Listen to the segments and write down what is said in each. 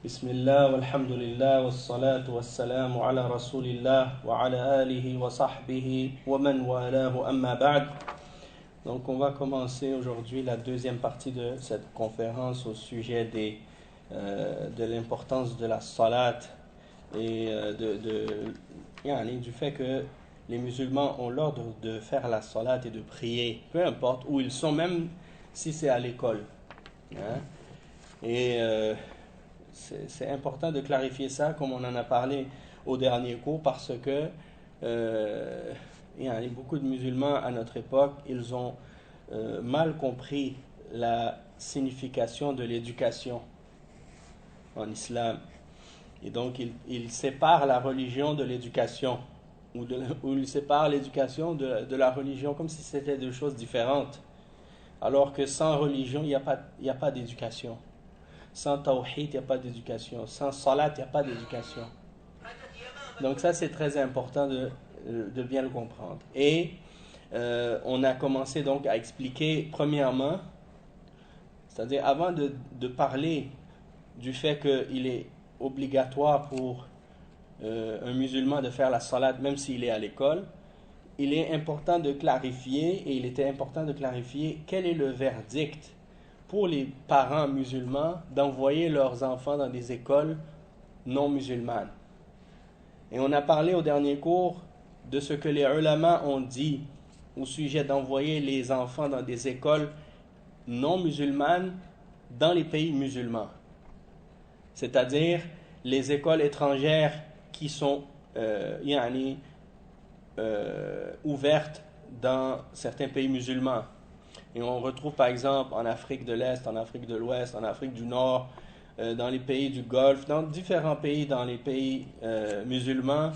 بسم الله والحمد لله والصلاة والسلام على رسول الله وعلى آله وصحبه ومن والاه أما بعد. Donc on va commencer aujourd'hui la deuxième partie de cette conférence au sujet de l'importance de la salat et du fait que les musulmans ont l'ordre de faire la salat et de prier, peu importe où ils sont, même si c'est à l'école. Hein? Et c'est important de clarifier ça, comme on en a parlé au dernier cours, parce que il y a beaucoup de musulmans à notre époque, ils ont mal compris la signification de l'éducation en islam. Et donc, ils séparent la religion de l'éducation, ou ils séparent l'éducation de la religion, comme si c'était deux choses différentes. Alors que sans religion, il n'y a pas d'éducation. Sans tawhid, il n'y a pas d'éducation. Sans salat, il n'y a pas d'éducation. Donc ça, c'est très important de bien le comprendre. Et on a commencé donc à expliquer, premièrement, c'est-à-dire avant de parler du fait qu'il est obligatoire pour un musulman de faire la salat, même s'il est à l'école, il est important de clarifier, et il était important de clarifier quel est le verdict pour les parents musulmans d'envoyer leurs enfants dans des écoles non musulmanes. Et on a parlé au dernier cours de ce que les ulama ont dit au sujet d'envoyer les enfants dans des écoles non musulmanes dans les pays musulmans. C'est-à-dire les écoles étrangères qui sont ouvertes dans certains pays musulmans. Et on retrouve par exemple en Afrique de l'Est, en Afrique de l'Ouest, en Afrique du Nord, dans les pays du Golfe, dans différents pays, dans les pays musulmans,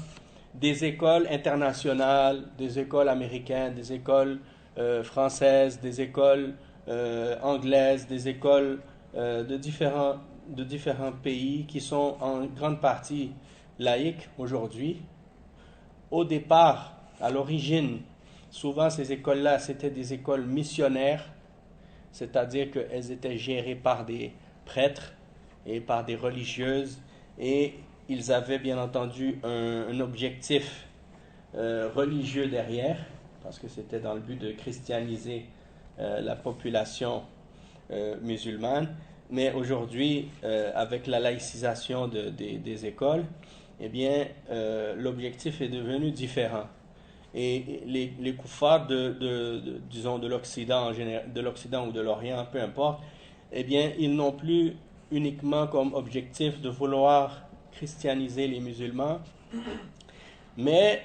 des écoles internationales, des écoles américaines, des écoles françaises, des écoles anglaises, des écoles de différents pays qui sont en grande partie laïques aujourd'hui. Au départ, à l'origine, souvent ces écoles-là, c'était des écoles missionnaires, c'est-à-dire qu'elles étaient gérées par des prêtres et par des religieuses, et ils avaient bien entendu un objectif religieux derrière, parce que c'était dans le but de christianiser la population musulmane. Mais aujourd'hui, avec la laïcisation des écoles, eh bien, l'objectif est devenu différent. Et les koufars disons de l'Occident en général, de l'Occident ou de l'Orient, peu importe, eh bien, ils n'ont plus uniquement comme objectif de vouloir christianiser les musulmans, mais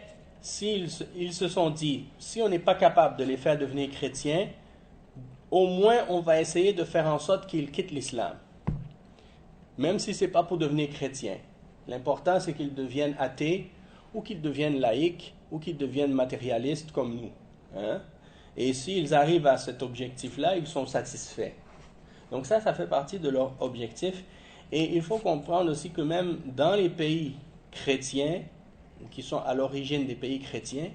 ils se sont dit, si on n'est pas capable de les faire devenir chrétiens, au moins on va essayer de faire en sorte qu'ils quittent l'islam, même si ce n'est pas pour devenir chrétiens. L'important, c'est qu'ils deviennent athées ou qu'ils deviennent laïcs ou qu'ils deviennent matérialistes comme nous. Hein? Et s'ils arrivent à cet objectif-là, ils sont satisfaits. Donc ça fait partie de leur objectif. Et il faut comprendre aussi que même dans les pays chrétiens, qui sont à l'origine des pays chrétiens,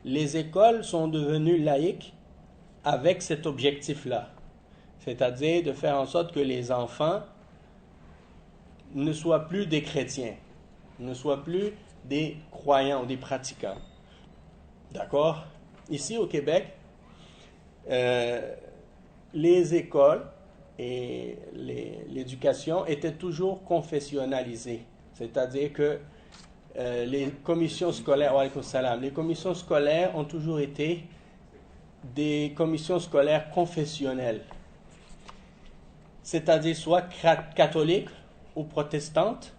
les écoles sont devenues laïques avec cet objectif-là. C'est-à-dire de faire en sorte que les enfants ne soient plus des chrétiens, ne soient plus des croyants ou des pratiquants. D'accord? Ici au Québec, les écoles et l'éducation étaient toujours confessionnalisées. C'est-à-dire que les commissions scolaires, les commissions scolaires ont toujours été des commissions scolaires confessionnelles. C'est-à-dire soit catholiques ou protestantes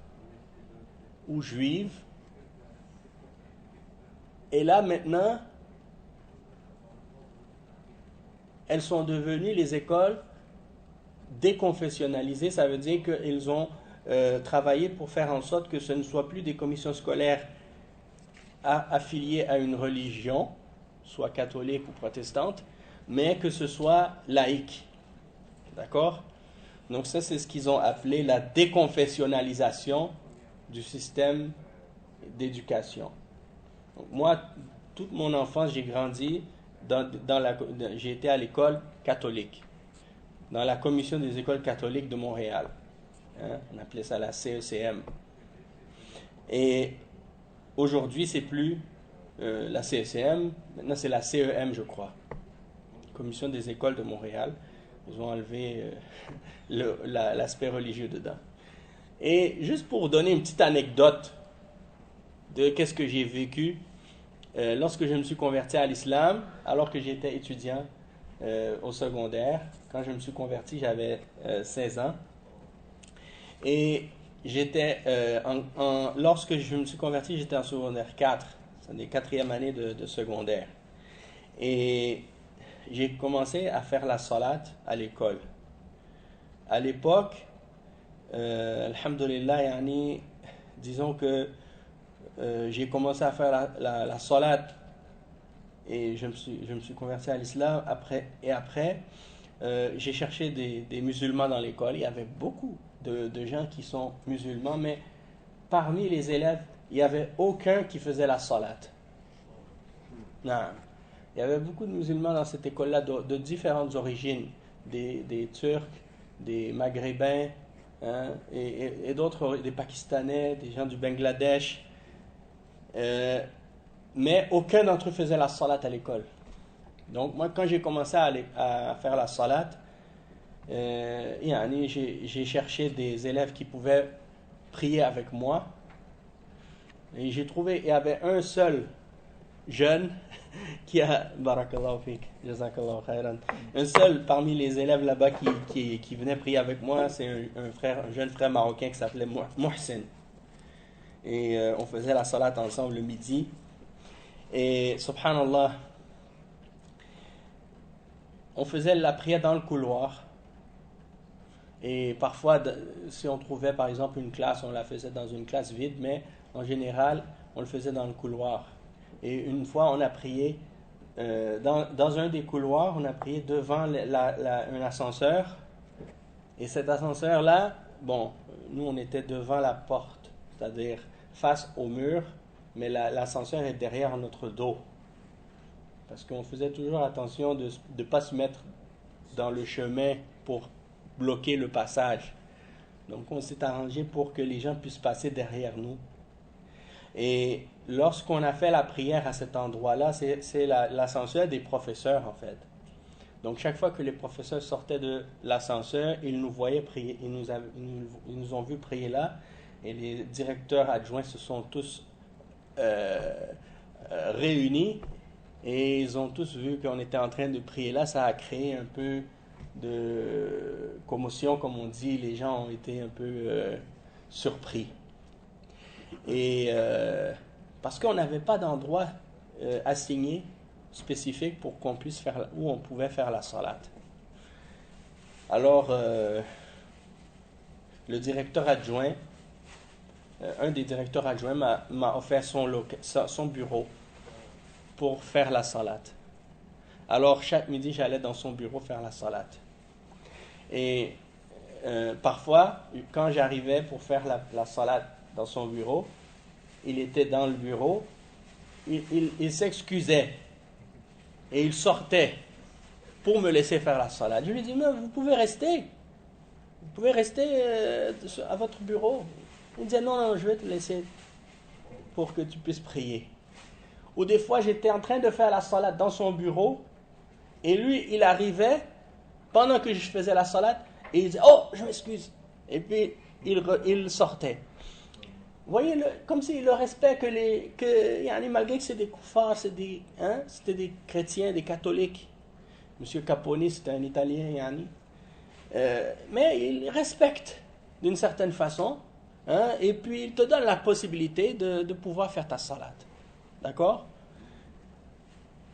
ou juives. Et là, maintenant, elles sont devenues les écoles déconfessionnalisées. Ça veut dire qu'ils ont travaillé pour faire en sorte que ce ne soit plus des commissions scolaires affiliées à une religion, soit catholique ou protestante, mais que ce soit laïque. D'accord? Donc ça, c'est ce qu'ils ont appelé la déconfessionnalisation du système d'éducation. Donc, moi, toute mon enfance, j'ai grandi j'ai été à l'école catholique, dans la commission des écoles catholiques de Montréal. hein. On appelait ça la CECM. Et aujourd'hui, c'est plus la CECM, maintenant c'est la CEM, je crois. Commission des écoles de Montréal. Ils ont enlevé l'aspect religieux dedans. Et juste pour vous donner une petite anecdote de qu'est-ce que j'ai vécu lorsque je me suis converti à l'islam, alors que j'étais étudiant au secondaire. Quand je me suis converti, j'avais 16 ans. Et lorsque je me suis converti, j'étais en secondaire 4. C'est-à-dire 4e année de secondaire. Et j'ai commencé à faire la salat à l'école. À l'époque, alhamdulillah, yani, disons que j'ai commencé à faire la salat et je me suis converti à l'islam après. Et après, j'ai cherché des musulmans dans l'école. Il y avait beaucoup de gens qui sont musulmans, mais parmi les élèves, il n'y avait aucun qui faisait la salat. Non. Il y avait beaucoup de musulmans dans cette école-là de différentes origines, des Turcs, des Maghrébins, hein, et d'autres, des Pakistanais, des gens du Bangladesh. Mais aucun d'entre eux faisait la salat à l'école. Donc moi, quand j'ai commencé à faire la salat, j'ai cherché des élèves qui pouvaient prier avec moi. Et j'ai trouvé, il y avait un seul jeune qui a, barakallahu fik, jazakallahu khairan, un seul parmi les élèves là-bas qui venait prier avec moi, c'est un jeune frère marocain qui s'appelait Mohsen. Et on faisait la salat ensemble le midi. Et subhanallah, on faisait la prière dans le couloir. Et parfois, si on trouvait par exemple une classe, on la faisait dans une classe vide, mais en général, on le faisait dans le couloir. Et une fois, on a prié dans un des couloirs, on a prié devant un ascenseur. Et cet ascenseur-là, bon, nous on était devant la porte, c'est-à-dire face au mur, mais l'ascenseur est derrière notre dos. Parce qu'on faisait toujours attention de ne pas se mettre dans le chemin pour bloquer le passage. Donc on s'est arrangé pour que les gens puissent passer derrière nous. Et lorsqu'on a fait la prière à cet endroit-là, c'est l'ascenseur des professeurs en fait. Donc chaque fois que les professeurs sortaient de l'ascenseur, ils nous voyaient prier, ils nous ont vu prier là, et les directeurs adjoints se sont tous réunis, et ils ont tous vu qu'on était en train de prier là. Ça a créé un peu de commotion, comme on dit. Les gens ont été un peu surpris. Et parce qu'on n'avait pas d'endroit assigné spécifique pour qu'on puisse faire, où on pouvait faire la salat. Alors le directeur adjoint, un des directeurs adjoints m'a offert son bureau pour faire la salat. Alors chaque midi, j'allais dans son bureau faire la salat. Et parfois, quand j'arrivais pour faire la salat dans son bureau, il était dans le bureau, il s'excusait et il sortait pour me laisser faire la salat. Je lui dis, mais vous pouvez rester à votre bureau. Il disait, non, je vais te laisser pour que tu puisses prier. Ou des fois, j'étais en train de faire la salat dans son bureau, et lui, il arrivait pendant que je faisais la salat, et il disait, oh, je m'excuse. Et puis, il sortait. Vous voyez, comme si le respect malgré que c'est des koufars, c'était des chrétiens, des catholiques. Monsieur Caponi, c'était un Italien, mais il respecte d'une certaine façon, et puis il te donne la possibilité de pouvoir faire ta salat. D'accord?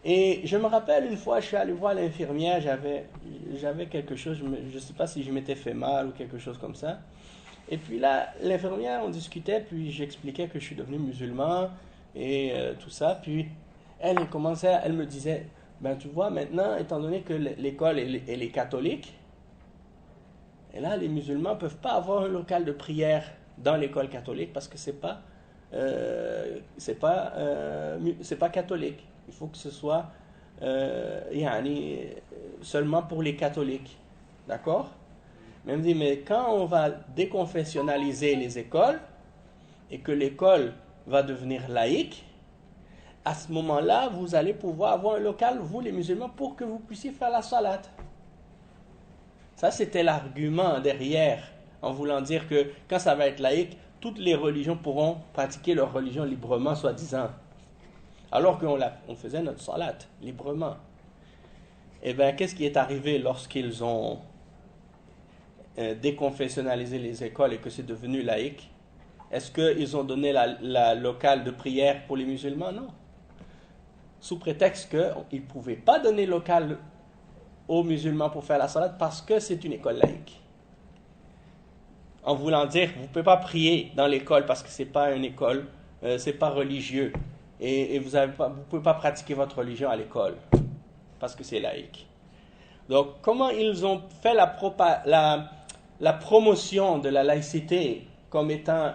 Et je me rappelle une fois, je suis allé voir l'infirmière, j'avais quelque chose, je ne sais pas si je m'étais fait mal ou quelque chose comme ça. Et puis là, l'infirmière, on discutait, puis j'expliquais que je suis devenu musulman et tout ça. Puis elle me disait, ben tu vois, maintenant, étant donné que l'école elle est catholique, et là, les musulmans ne peuvent pas avoir un local de prière dans l'école catholique parce que c'est pas catholique. Il faut que ce soit seulement pour les catholiques. D'accord? Mais il me dit, mais quand on va déconfessionnaliser les écoles et que l'école va devenir laïque, à ce moment-là, vous allez pouvoir avoir un local, vous les musulmans, pour que vous puissiez faire la salat. Ça, c'était l'argument derrière, en voulant dire que quand ça va être laïque, toutes les religions pourront pratiquer leur religion librement, soi-disant. Alors qu'on faisait notre salat librement. Eh bien, qu'est-ce qui est arrivé lorsqu'ils ont déconfessionnalisé les écoles et que c'est devenu laïque? Est-ce qu'ils ont donné la locale de prière pour les musulmans? Non. Sous prétexte qu'ils ne pouvaient pas donner local aux musulmans pour faire la salat parce que c'est une école laïque. En voulant dire, vous ne pouvez pas prier dans l'école parce que ce n'est pas une école, ce n'est pas religieux. Et vous ne pouvez pas pratiquer votre religion à l'école parce que c'est laïque. Donc, comment ils ont fait la promotion de la laïcité comme étant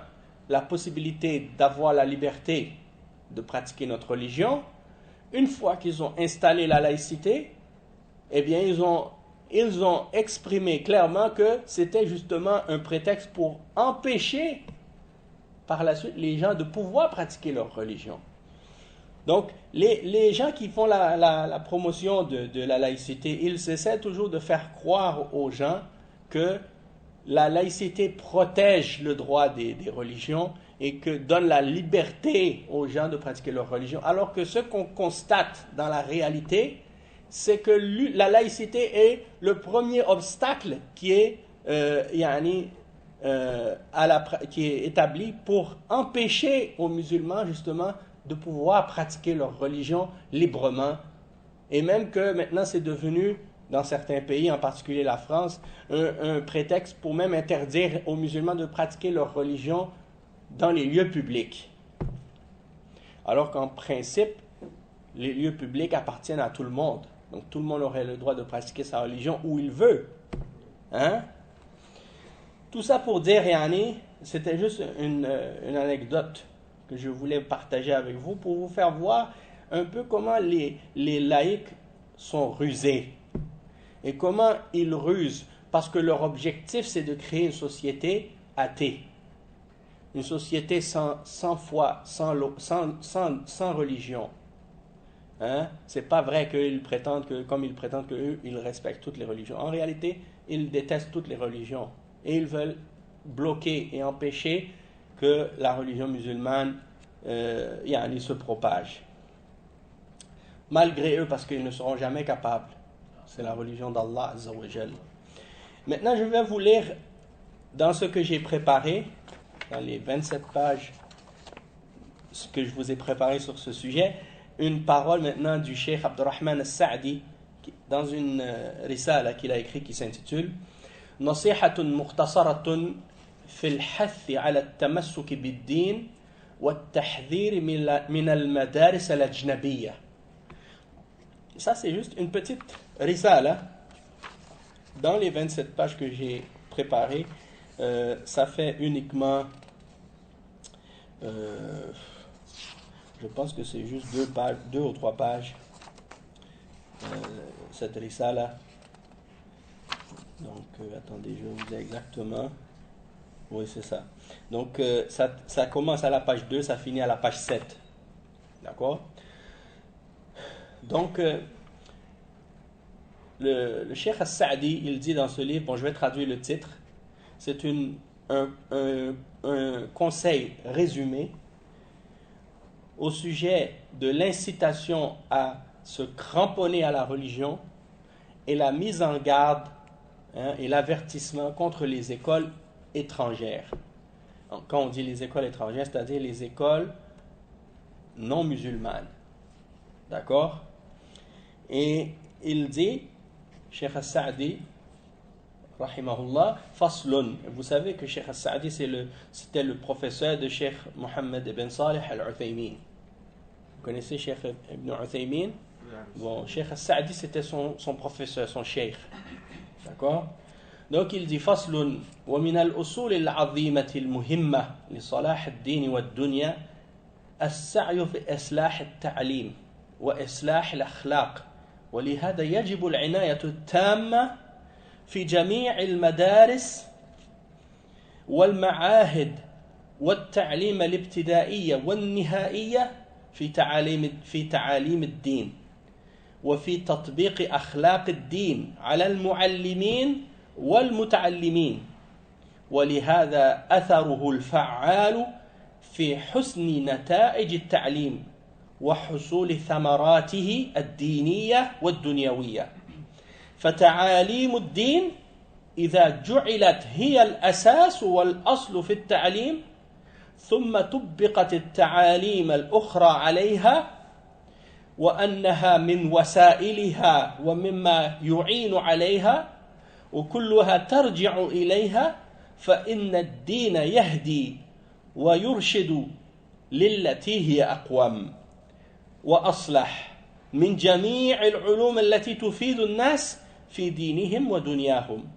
la possibilité d'avoir la liberté de pratiquer notre religion? Une fois qu'ils ont installé la laïcité, eh bien, ils ont exprimé clairement que c'était justement un prétexte pour empêcher par la suite les gens de pouvoir pratiquer leur religion. Donc, les gens qui font la promotion de la laïcité, ils essaient toujours de faire croire aux gens que la laïcité protège le droit des religions et que donne la liberté aux gens de pratiquer leur religion. Alors que ce qu'on constate dans la réalité, c'est que la laïcité est le premier obstacle qui est établi pour empêcher aux musulmans justement de pouvoir pratiquer leur religion librement. Et même que maintenant c'est devenu, dans certains pays, en particulier la France, un prétexte pour même interdire aux musulmans de pratiquer leur religion dans les lieux publics. Alors qu'en principe, les lieux publics appartiennent à tout le monde. Donc tout le monde aurait le droit de pratiquer sa religion où il veut. Hein? Tout ça pour dire, c'était juste une anecdote que je voulais partager avec vous pour vous faire voir un peu comment les laïcs sont rusés et comment ils rusent parce que leur objectif c'est de créer une société athée, une société sans foi, sans religion. Hein? C'est pas vrai qu'ils prétendent comme ils prétendent qu'eux, ils respectent toutes les religions. En réalité, ils détestent toutes les religions et ils veulent bloquer et empêcher que la religion musulmane se propage. Malgré eux, parce qu'ils ne seront jamais capables. C'est la religion d'Allah Azza wa Jal. Maintenant, je vais vous lire dans ce que j'ai préparé, dans les 27 pages, ce que je vous ai préparé sur ce sujet, une parole maintenant du Cheikh Abdurrahman al-Sa'di dans une risala qu'il a écrite qui s'intitule Nasihatun mukhtasaratun fil hathi ala al-tamassuk bid-din wa al-tahdhir min al-madaris al-ajnabiyya. Ça, c'est juste une petite risala. Dans les 27 pages que j'ai préparées, ça fait uniquement... je pense que c'est juste 2 ou 3 pages, cette risala. Donc, attendez, je vais vous dire exactement. Oui, c'est ça. Donc, ça commence à la page 2, ça finit à la page 7. D'accord? Donc, le Cheikh Al-Sa'di, il dit dans ce livre, bon, je vais traduire le titre, c'est un conseil résumé au sujet de l'incitation à se cramponner à la religion et la mise en garde et l'avertissement contre les écoles étrangères. Quand on dit les écoles étrangères, c'est-à-dire les écoles non musulmanes. D'accord? Et il dit, Cheikh Al-Sa'di, rahimahullah, faslun. Vous savez que Cheikh Al-Sa'di, c'était le professeur de Cheikh Mohammed ibn Salih al-Uthaymin. Vous connaissez Cheikh ibn Uthaymin? Bon, Cheikh Al-Sa'di, c'était son professeur, son cheikh. D'accord? Donc il dit, faslun, wa min al-usul al-azimati al-muhimma li salah ad-din wa ad-dunya as-sa'yu fi islah at-ta'lim wa islah al-akhlaq. ولهذا يجب العناية التامة في جميع المدارس والمعاهد والتعليم الابتدائية والنهائية في تعاليم الدين وفي تطبيق أخلاق الدين على المعلمين والمتعلمين، ولهذا أثره الفعال في حسن نتائج التعليم وحصول ثمراته الدينية والدنيوية. فتعاليم الدين إذا جعلت هي الأساس والأصل في التعليم ثم طبقت التعاليم الأخرى عليها وأنها من وسائلها ومما يعين عليها وكلها ترجع إليها، فإن الدين يهدي ويرشد للتي هي أقوم وأصلح من جميع العلوم التي تفيد الناس في دينهم ودنياهم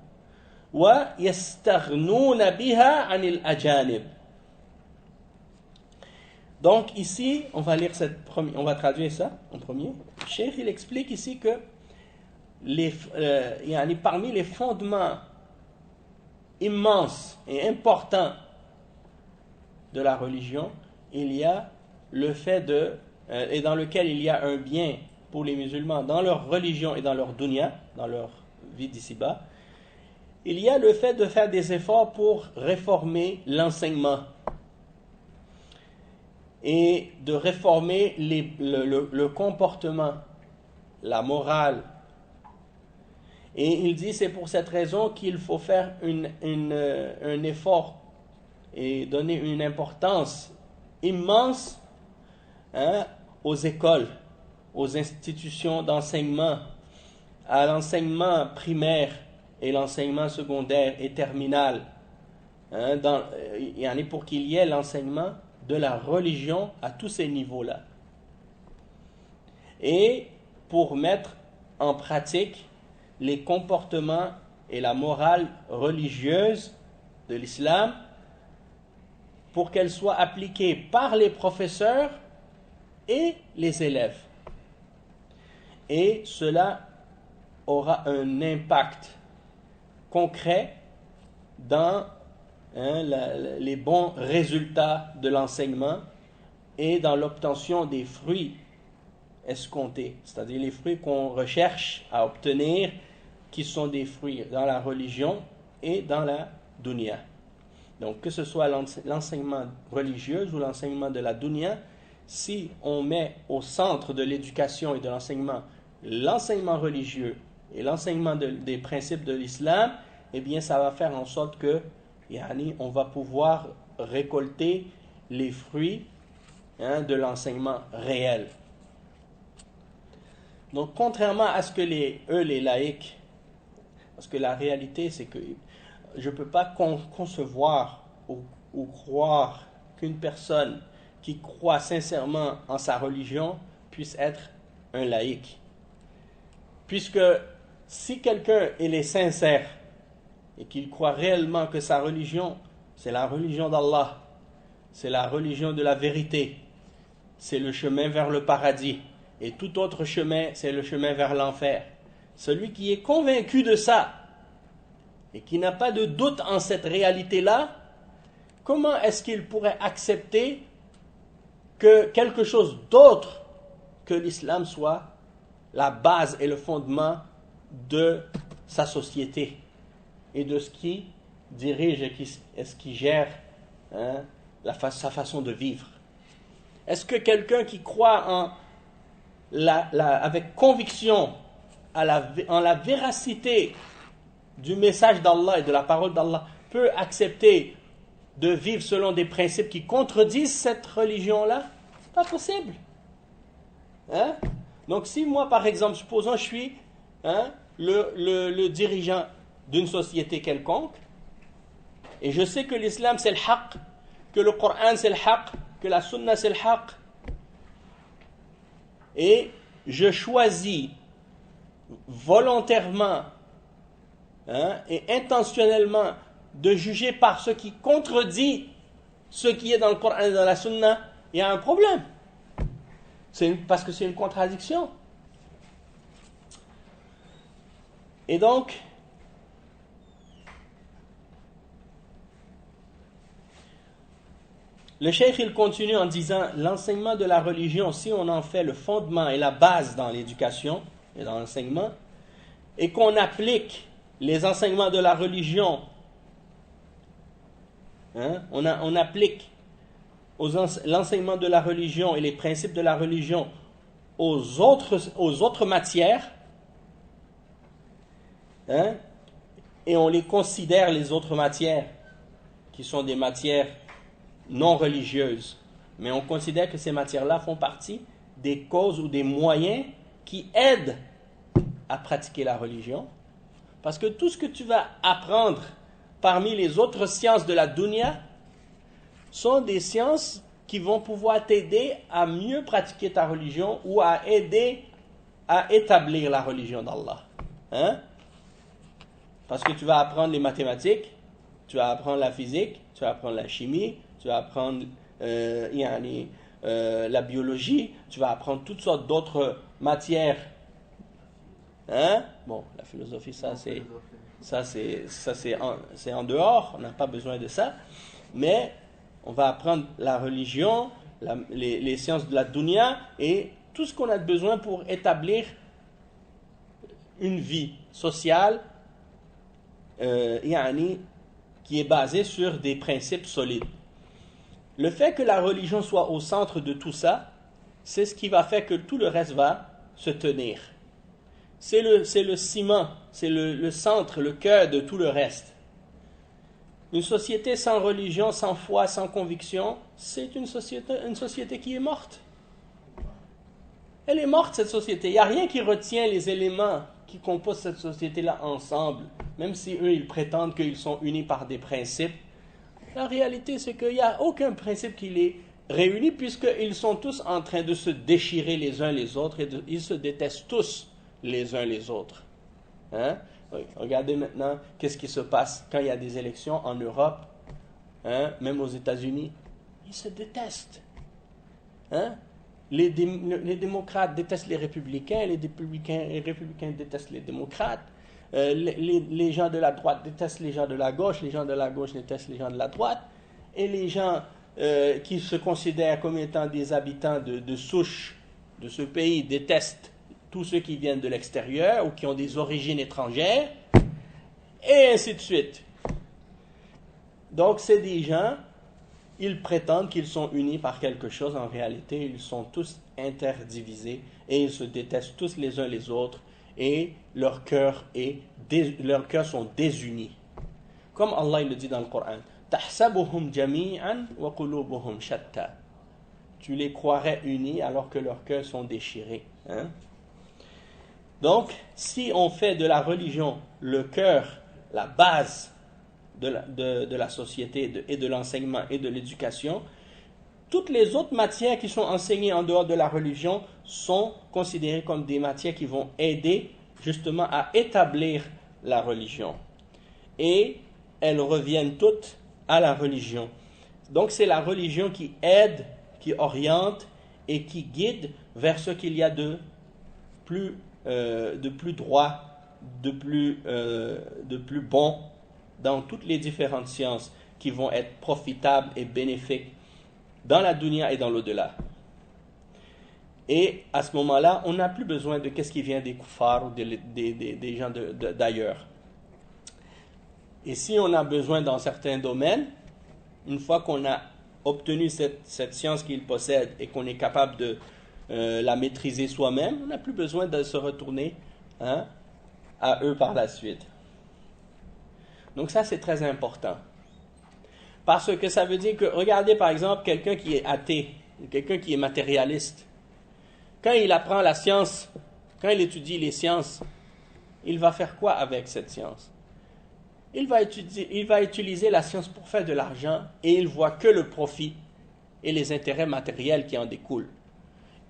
ويستغنون بها عن الأجانب. Donc ici, on va traduire ça en premier. Cheikh, il explique ici que parmi les fondements immenses et importants de la religion, il y a le fait et dans lequel il y a un bien pour les musulmans dans leur religion et dans leur dunya, dans leur vie d'ici-bas, il y a le fait de faire des efforts pour réformer l'enseignement et de réformer le comportement, la morale. Et il dit c'est pour cette raison qu'il faut faire un effort et donner une importance immense aux écoles, aux institutions d'enseignement, à l'enseignement primaire et l'enseignement secondaire et terminal, pour qu'il y ait l'enseignement de la religion à tous ces niveaux-là. Et pour mettre en pratique les comportements et la morale religieuse de l'islam pour qu'elle soit appliquée par les professeurs et les élèves. Et cela aura un impact concret dans les bons résultats de l'enseignement et dans l'obtention des fruits escomptés, c'est-à-dire les fruits qu'on recherche à obtenir, qui sont des fruits dans la religion et dans la dunya. Donc que ce soit l'enseignement religieux ou l'enseignement de la dunya, si on met au centre de l'éducation et de l'enseignement religieux et l'enseignement des principes de l'islam, eh bien ça va faire en sorte que on va pouvoir récolter les fruits de l'enseignement réel. Donc contrairement à ce que les laïcs, parce que la réalité c'est que je ne peux pas concevoir ou croire qu'une personne qui croit sincèrement en sa religion puisse être un laïc. Puisque si quelqu'un est sincère et qu'il croit réellement que sa religion, c'est la religion d'Allah, c'est la religion de la vérité, c'est le chemin vers le paradis, et tout autre chemin, c'est le chemin vers l'enfer. Celui qui est convaincu de ça, et qui n'a pas de doute en cette réalité-là, comment est-ce qu'il pourrait accepter que quelque chose d'autre que l'islam soit la base et le fondement de sa société et de ce qui dirige et ce qui gère sa façon de vivre? Est-ce que quelqu'un qui croit avec conviction en la véracité du message d'Allah et de la parole d'Allah peut accepter de vivre selon des principes qui contredisent cette religion-là? C'est pas possible. Donc si moi, par exemple, supposons je suis le dirigeant d'une société quelconque, et je sais que l'islam c'est le haqq, que le Coran c'est le haqq, que la sunna c'est le haqq, et je choisis volontairement et intentionnellement de juger par ce qui contredit ce qui est dans le Coran et dans la sunna, il y a un problème. Parce que c'est une contradiction. Et donc, Le cheikh, il continue en disant, l'enseignement de la religion, si on en fait le fondement et la base dans l'éducation et dans l'enseignement, et qu'on applique les enseignements de la religion, on applique l'enseignement de la religion et les principes de la religion aux autres matières, et on les considère, les autres matières, qui sont des matières non religieuses, mais on considère que ces matières-là font partie des causes ou des moyens qui aident à pratiquer la religion. Parce que tout ce que tu vas apprendre parmi les autres sciences de la dunya sont des sciences qui vont pouvoir t'aider à mieux pratiquer ta religion ou à aider à établir la religion d'Allah. Parce que tu vas apprendre les mathématiques, tu vas apprendre la physique, tu vas apprendre la chimie, tu vas apprendre la biologie, tu vas apprendre toutes sortes d'autres matières. Bon, la philosophie, c'est en dehors, on n'a pas besoin de ça. Mais on va apprendre la religion, les sciences de la dunya et tout ce qu'on a besoin pour établir une vie sociale qui est basée sur des principes solides. Le fait que la religion soit au centre de tout ça, c'est ce qui va faire que tout le reste va se tenir. C'est le ciment, c'est le centre, le cœur de tout le reste. Une société sans religion, sans foi, sans conviction, c'est une société qui est morte. Elle est morte, cette société. Il n'y a rien qui retient les éléments qui composent cette société-là ensemble, même si eux, ils prétendent qu'ils sont unis par des principes. La réalité, c'est qu'il n'y a aucun principe qui les réunit, puisqu'ils sont tous en train de se déchirer les uns les autres, et ils se détestent tous les uns les autres. Oui, regardez maintenant qu'est-ce qui se passe quand il y a des élections en Europe, même aux États-Unis. Ils se détestent. Les démocrates détestent les républicains, les républicains détestent les démocrates, les gens de la droite détestent les gens de la gauche détestent les gens de la droite, et les gens qui se considèrent comme étant des habitants de souche de ce pays détestent tous ceux qui viennent de l'extérieur ou qui ont des origines étrangères, et ainsi de suite. Donc c'est des gens, ils prétendent qu'ils sont unis par quelque chose. En réalité, ils sont tous interdivisés et ils se détestent tous les uns les autres, et leurs cœurs sont désunis. Comme Allah le dit dans le Coran, تَحْسَبُهُمْ جَمِيعًا وَقُلُوبُهُمْ شَتَّى. Tu les croirais unis alors que leurs cœurs sont déchirés. Donc, si on fait de la religion le cœur, la base de la société et de l'enseignement et de l'éducation, toutes les autres matières qui sont enseignées en dehors de la religion sont considérées comme des matières qui vont aider justement à établir la religion. Et elles reviennent toutes à la religion. Donc c'est la religion qui aide, qui oriente et qui guide vers ce qu'il y a de plus droit, de plus bon dans toutes les différentes sciences qui vont être profitables et bénéfiques dans la dunya et dans l'au-delà. Et à ce moment-là, on n'a plus besoin de qu'est-ce qui vient des koufars ou des gens d'ailleurs. Et si on a besoin dans certains domaines, une fois qu'on a obtenu cette science qu'ils possèdent et qu'on est capable de la maîtriser soi-même, on n'a plus besoin de se retourner à eux par la suite. Donc ça, c'est très important. Parce que ça veut dire que, regardez par exemple, quelqu'un qui est athée, quelqu'un qui est matérialiste, quand il apprend la science, quand il étudie les sciences, il va faire quoi avec cette science? Il va utiliser la science pour faire de l'argent, et il voit que le profit et les intérêts matériels qui en découlent.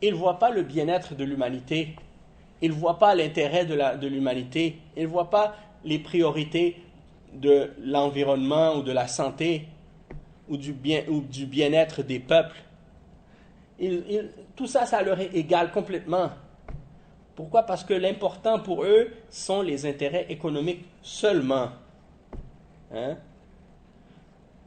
Il ne voit pas le bien-être de l'humanité, il ne voit pas l'intérêt de l'humanité, il ne voit pas les priorités de l'environnement ou de la santé ou du bien-être des peuples. Tout ça, ça leur est égal complètement. Pourquoi? Parce que l'important pour eux sont les intérêts économiques seulement.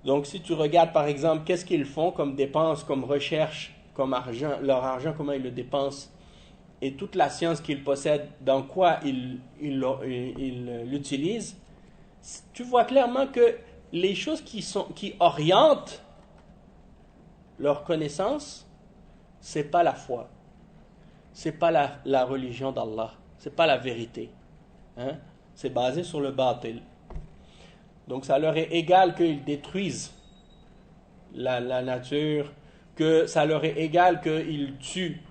Donc si tu regardes par exemple, qu'est-ce qu'ils font comme dépenses, comme recherche, comme argent, leur argent, comment ils le dépensent, et toute la science qu'ils possèdent, dans quoi ils l'utilisent, tu vois clairement que les choses qui orientent leur connaissance, c'est pas la foi, c'est pas la religion d'Allah, c'est pas la vérité. Hein? C'est basé sur le batil. Donc ça leur est égal qu'ils détruisent la nature, que ça leur est égal qu'ils tuent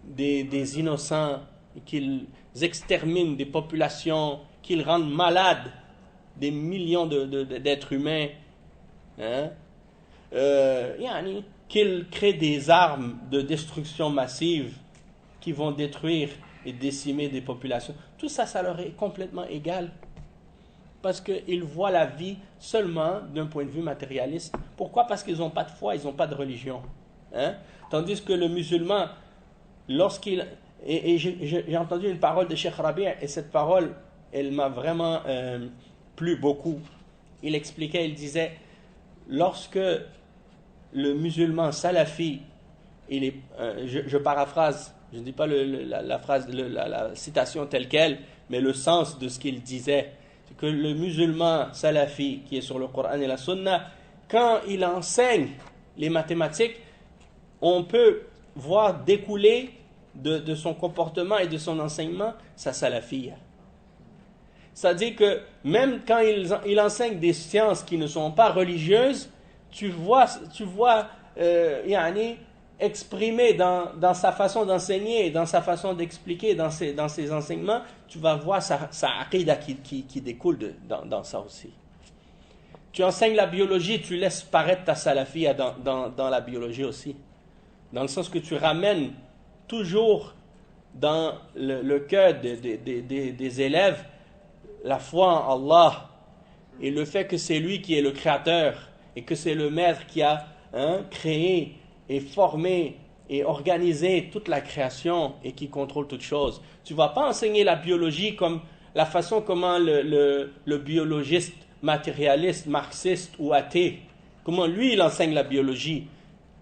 des innocents, qu'ils exterminent des populations, qu'ils rendent malades des millions d'êtres humains, hein? Qu'ils créent des armes de destruction massive qui vont détruire et décimer des populations. Tout ça, ça leur est complètement égal. Parce qu'ils voient la vie seulement d'un point de vue matérialiste. Pourquoi? Parce qu'ils n'ont pas de foi, ils n'ont pas de religion. Hein? Tandis que le musulman, lorsqu'il... Et j'ai entendu une parole de Cheikh Rabi', et cette parole, elle m'a vraiment plu beaucoup. Il expliquait, il disait, lorsque le musulman salafi, je paraphrase, je ne dis pas la phrase, la citation telle qu'elle, mais le sens de ce qu'il disait, c'est que le musulman salafi qui est sur le Coran et la Sunna, quand il enseigne les mathématiques, on peut voir découler de son comportement et de son enseignement sa salafiyya. C'est-à-dire que même quand il enseigne des sciences qui ne sont pas religieuses, tu vois exprimé dans sa façon d'enseigner, dans sa façon d'expliquer, dans ses enseignements, tu vas voir sa aqidah qui découle dans ça aussi. Tu enseignes la biologie, tu laisses paraître ta salafiyya dans la biologie aussi. Dans le sens que tu ramènes toujours dans le cœur des élèves la foi en Allah et le fait que c'est lui qui est le créateur et que c'est le maître qui a créé et formé et organisé toute la création et qui contrôle toutes choses. Tu ne vas pas enseigner la biologie comme la façon comment le biologiste matérialiste, marxiste ou athée, comment lui il enseigne la biologie.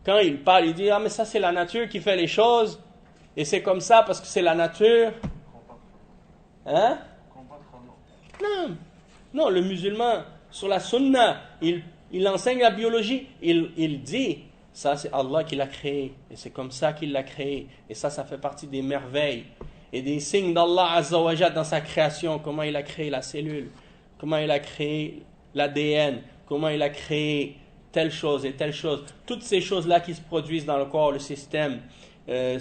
Quand il parle, il dit « Ah mais ça c'est la nature qui fait les choses et c'est comme ça parce que c'est la nature. » Hein? Non, le musulman, sur la sunna, il enseigne la biologie. Il dit, ça c'est Allah qui l'a créé. Et c'est comme ça qu'il l'a créé. Et ça fait partie des merveilles. Et des signes d'Allah Azza wa Jalla dans sa création. Comment il a créé la cellule. Comment il a créé l'ADN. Comment il a créé telle chose et telle chose. Toutes ces choses-là qui se produisent dans le corps, le système. Le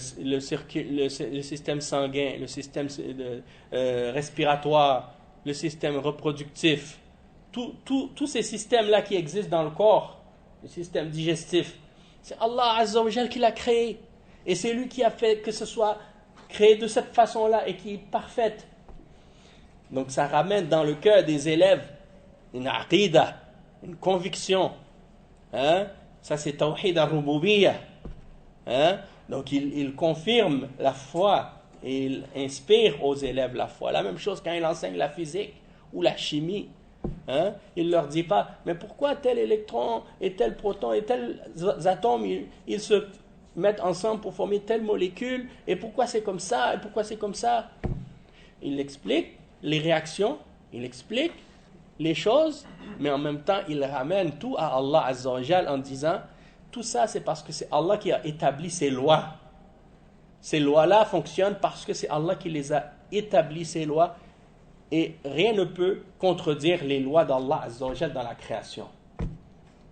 système sanguin, le système respiratoire, le système reproductif, tous ces systèmes-là qui existent dans le corps, le système digestif, c'est Allah Azza wa Jal qui l'a créé. Et c'est lui qui a fait que ce soit créé de cette façon-là et qui est parfaite. Donc ça ramène dans le cœur des élèves une aqidah, une conviction. Hein? Ça c'est tawhid al-rububiyyah. Hein? Donc il confirme la foi et il inspire aux élèves la foi. La même chose quand il enseigne la physique ou la chimie. Hein? Il ne leur dit pas, mais pourquoi tel électron et tel proton et tels atomes, ils se mettent ensemble pour former telle molécule, et pourquoi c'est comme ça, et pourquoi c'est comme ça. Il explique les réactions, il explique les choses, mais en même temps, il ramène tout à Allah Azza wa Jal en disant, tout ça c'est parce que c'est Allah qui a établi ces lois. Ces lois-là fonctionnent parce que c'est Allah qui les a établies, ces lois, et rien ne peut contredire les lois d'Allah Azza wa Jal dans la création.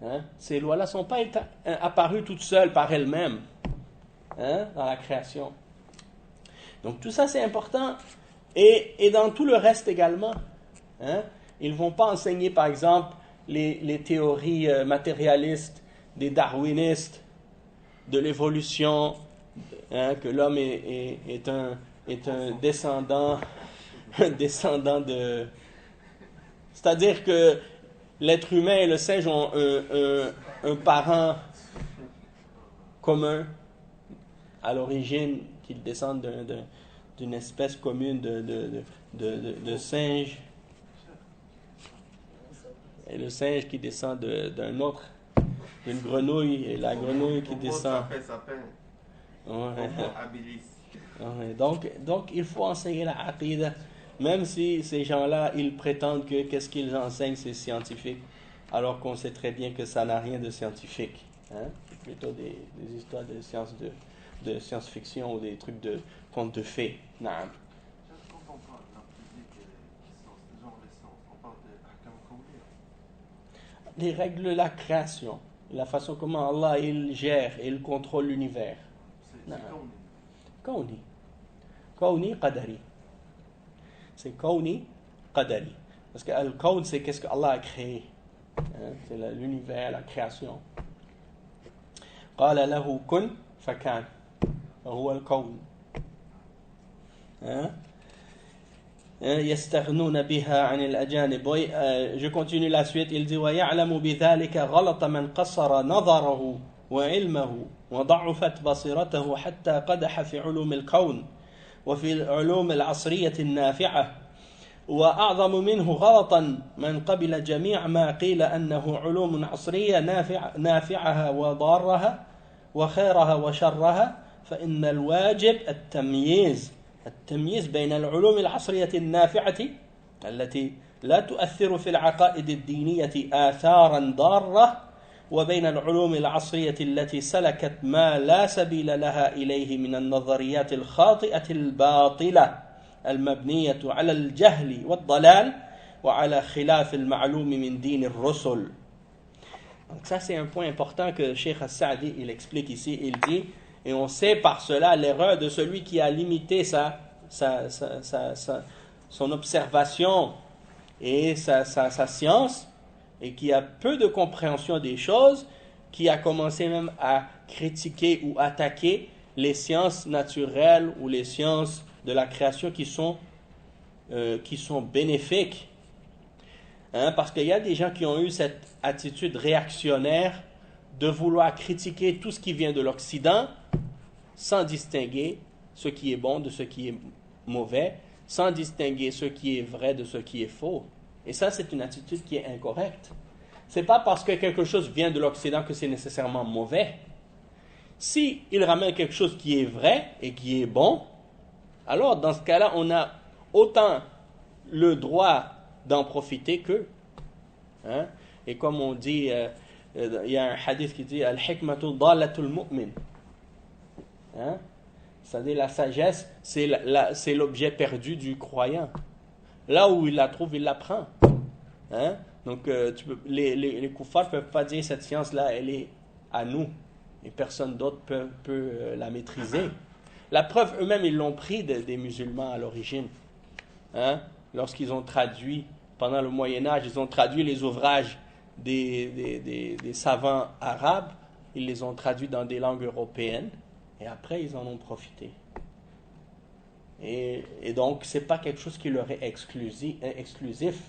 Hein? Ces lois-là ne sont pas apparues toutes seules par elles-mêmes, hein, dans la création. Donc tout ça c'est important, et dans tout le reste également. Hein? Ils ne vont pas enseigner par exemple les théories matérialistes des darwinistes, de l'évolution, hein, que l'homme est un descendant de... C'est-à-dire que l'être humain et le singe ont un parent commun à l'origine, qu'ils descendent d'une espèce commune de singes. Et le singe qui descend d'un autre, d'une grenouille, et la grenouille qui descend. Ouais. Ouais. Donc, il faut enseigner la aqidah, même si ces gens-là, ils prétendent que qu'est-ce qu'ils enseignent, c'est scientifique, alors qu'on sait très bien que ça n'a rien de scientifique. Hein? C'est plutôt des histoires de science-fiction ou des trucs de contes de fées. Naam. Quand on parle de la physique et genre les sciences, on parle des ahkam kawniya. Les règles de la création, la façon comment Allah il gère et il contrôle l'univers. C'est kawni. Kawni. Kawni qadari. C'est kawni qadari. Parce que al-kawn, c'est qu'est-ce que Allah a créé. Hein? C'est l'univers, la création. قال له كن فكان وهو الكون. Hein? يستغنون بها عن الأجانب. Je continue la suite. Il dit ويعلم بذلك غلط من قصر نظره وعلمه وضعفت بصيرته حتى قدح في علوم الكون وفي العلوم العصرية النافعة وأعظم منه غلطا من قبل جميع ما قيل أنه علوم عصرية نافعها وضارها وخيرها وشرها فإن الواجب التمييز بين العلوم العصرية النافعة التي لا تؤثر في العقائد الدينية آثارا ضارة وبين العلوم العصرية التي سلكت ما لا سبيل لها إليه من النظريات الخاطئة الباطلة المبنية على الجهل والضلال وعلى خلاف المعلوم من دين الرسل. Donc ça c'est un point important que Cheikh As-Sa'di il explique ici. Il dit, et on sait par cela l'erreur de celui qui a limité son observation et sa science, et qui a peu de compréhension des choses, qui a commencé même à critiquer ou attaquer les sciences naturelles ou les sciences de la création qui sont bénéfiques. Hein, parce qu'il y a des gens qui ont eu cette attitude réactionnaire de vouloir critiquer tout ce qui vient de l'Occident sans distinguer ce qui est bon de ce qui est mauvais, sans distinguer ce qui est vrai de ce qui est faux. Et ça, c'est une attitude qui est incorrecte. C'est pas parce que quelque chose vient de l'Occident que c'est nécessairement mauvais. Si il ramène quelque chose qui est vrai et qui est bon, alors dans ce cas-là, on a autant le droit d'en profiter qu'eux. Hein? Et comme on dit, il y a un hadith qui dit Al-hikmatu dalatul mu'min. Hein? C'est-à-dire la sagesse, c'est l'objet perdu du croyant. Là où il la trouve, il la prend. Hein? Donc, les koufars ne peuvent pas dire cette science-là, elle est à nous. Et personne d'autre peut la maîtriser. La preuve, eux-mêmes, ils l'ont pris des musulmans à l'origine. Hein? Lorsqu'ils ont traduit, pendant le Moyen-Âge, ils ont traduit les ouvrages des savants arabes, ils les ont traduits dans des langues européennes, et après, ils en ont profité. Et donc, ce n'est pas quelque chose qui leur est exclusif.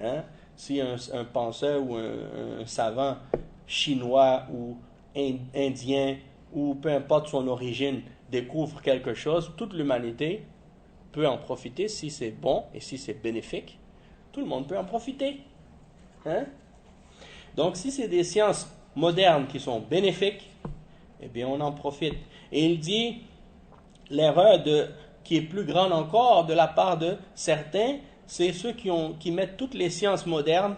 Hein? Si un penseur ou un savant chinois ou indien, ou peu importe son origine, découvre quelque chose, toute l'humanité peut en profiter si c'est bon et si c'est bénéfique. Tout le monde peut en profiter. Hein? Donc, si c'est des sciences modernes qui sont bénéfiques, eh bien, on en profite. Et il dit, l'erreur qui est plus grande encore de la part de certains, c'est ceux qui mettent toutes les sciences modernes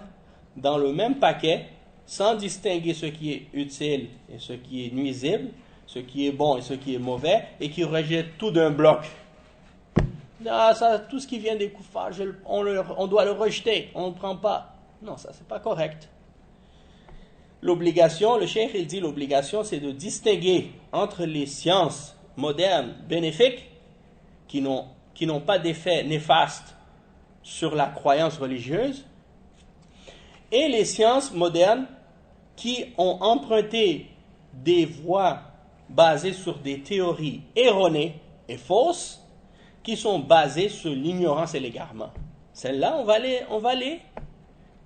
dans le même paquet, sans distinguer ce qui est utile et ce qui est nuisible, ce qui est bon et ce qui est mauvais, et qui rejettent tout d'un bloc. Ah, ça, tout ce qui vient des koufars, on doit le rejeter, on ne le prend pas. Non, ça, c'est pas correct. L'obligation, le cheikh, il dit l'obligation, c'est de distinguer entre les sciences modernes bénéfiques, qui n'ont pas d'effet néfaste sur la croyance religieuse, et les sciences modernes qui ont emprunté des voies basées sur des théories erronées et fausses, qui sont basées sur l'ignorance et l'égarement. Celles-là, on va les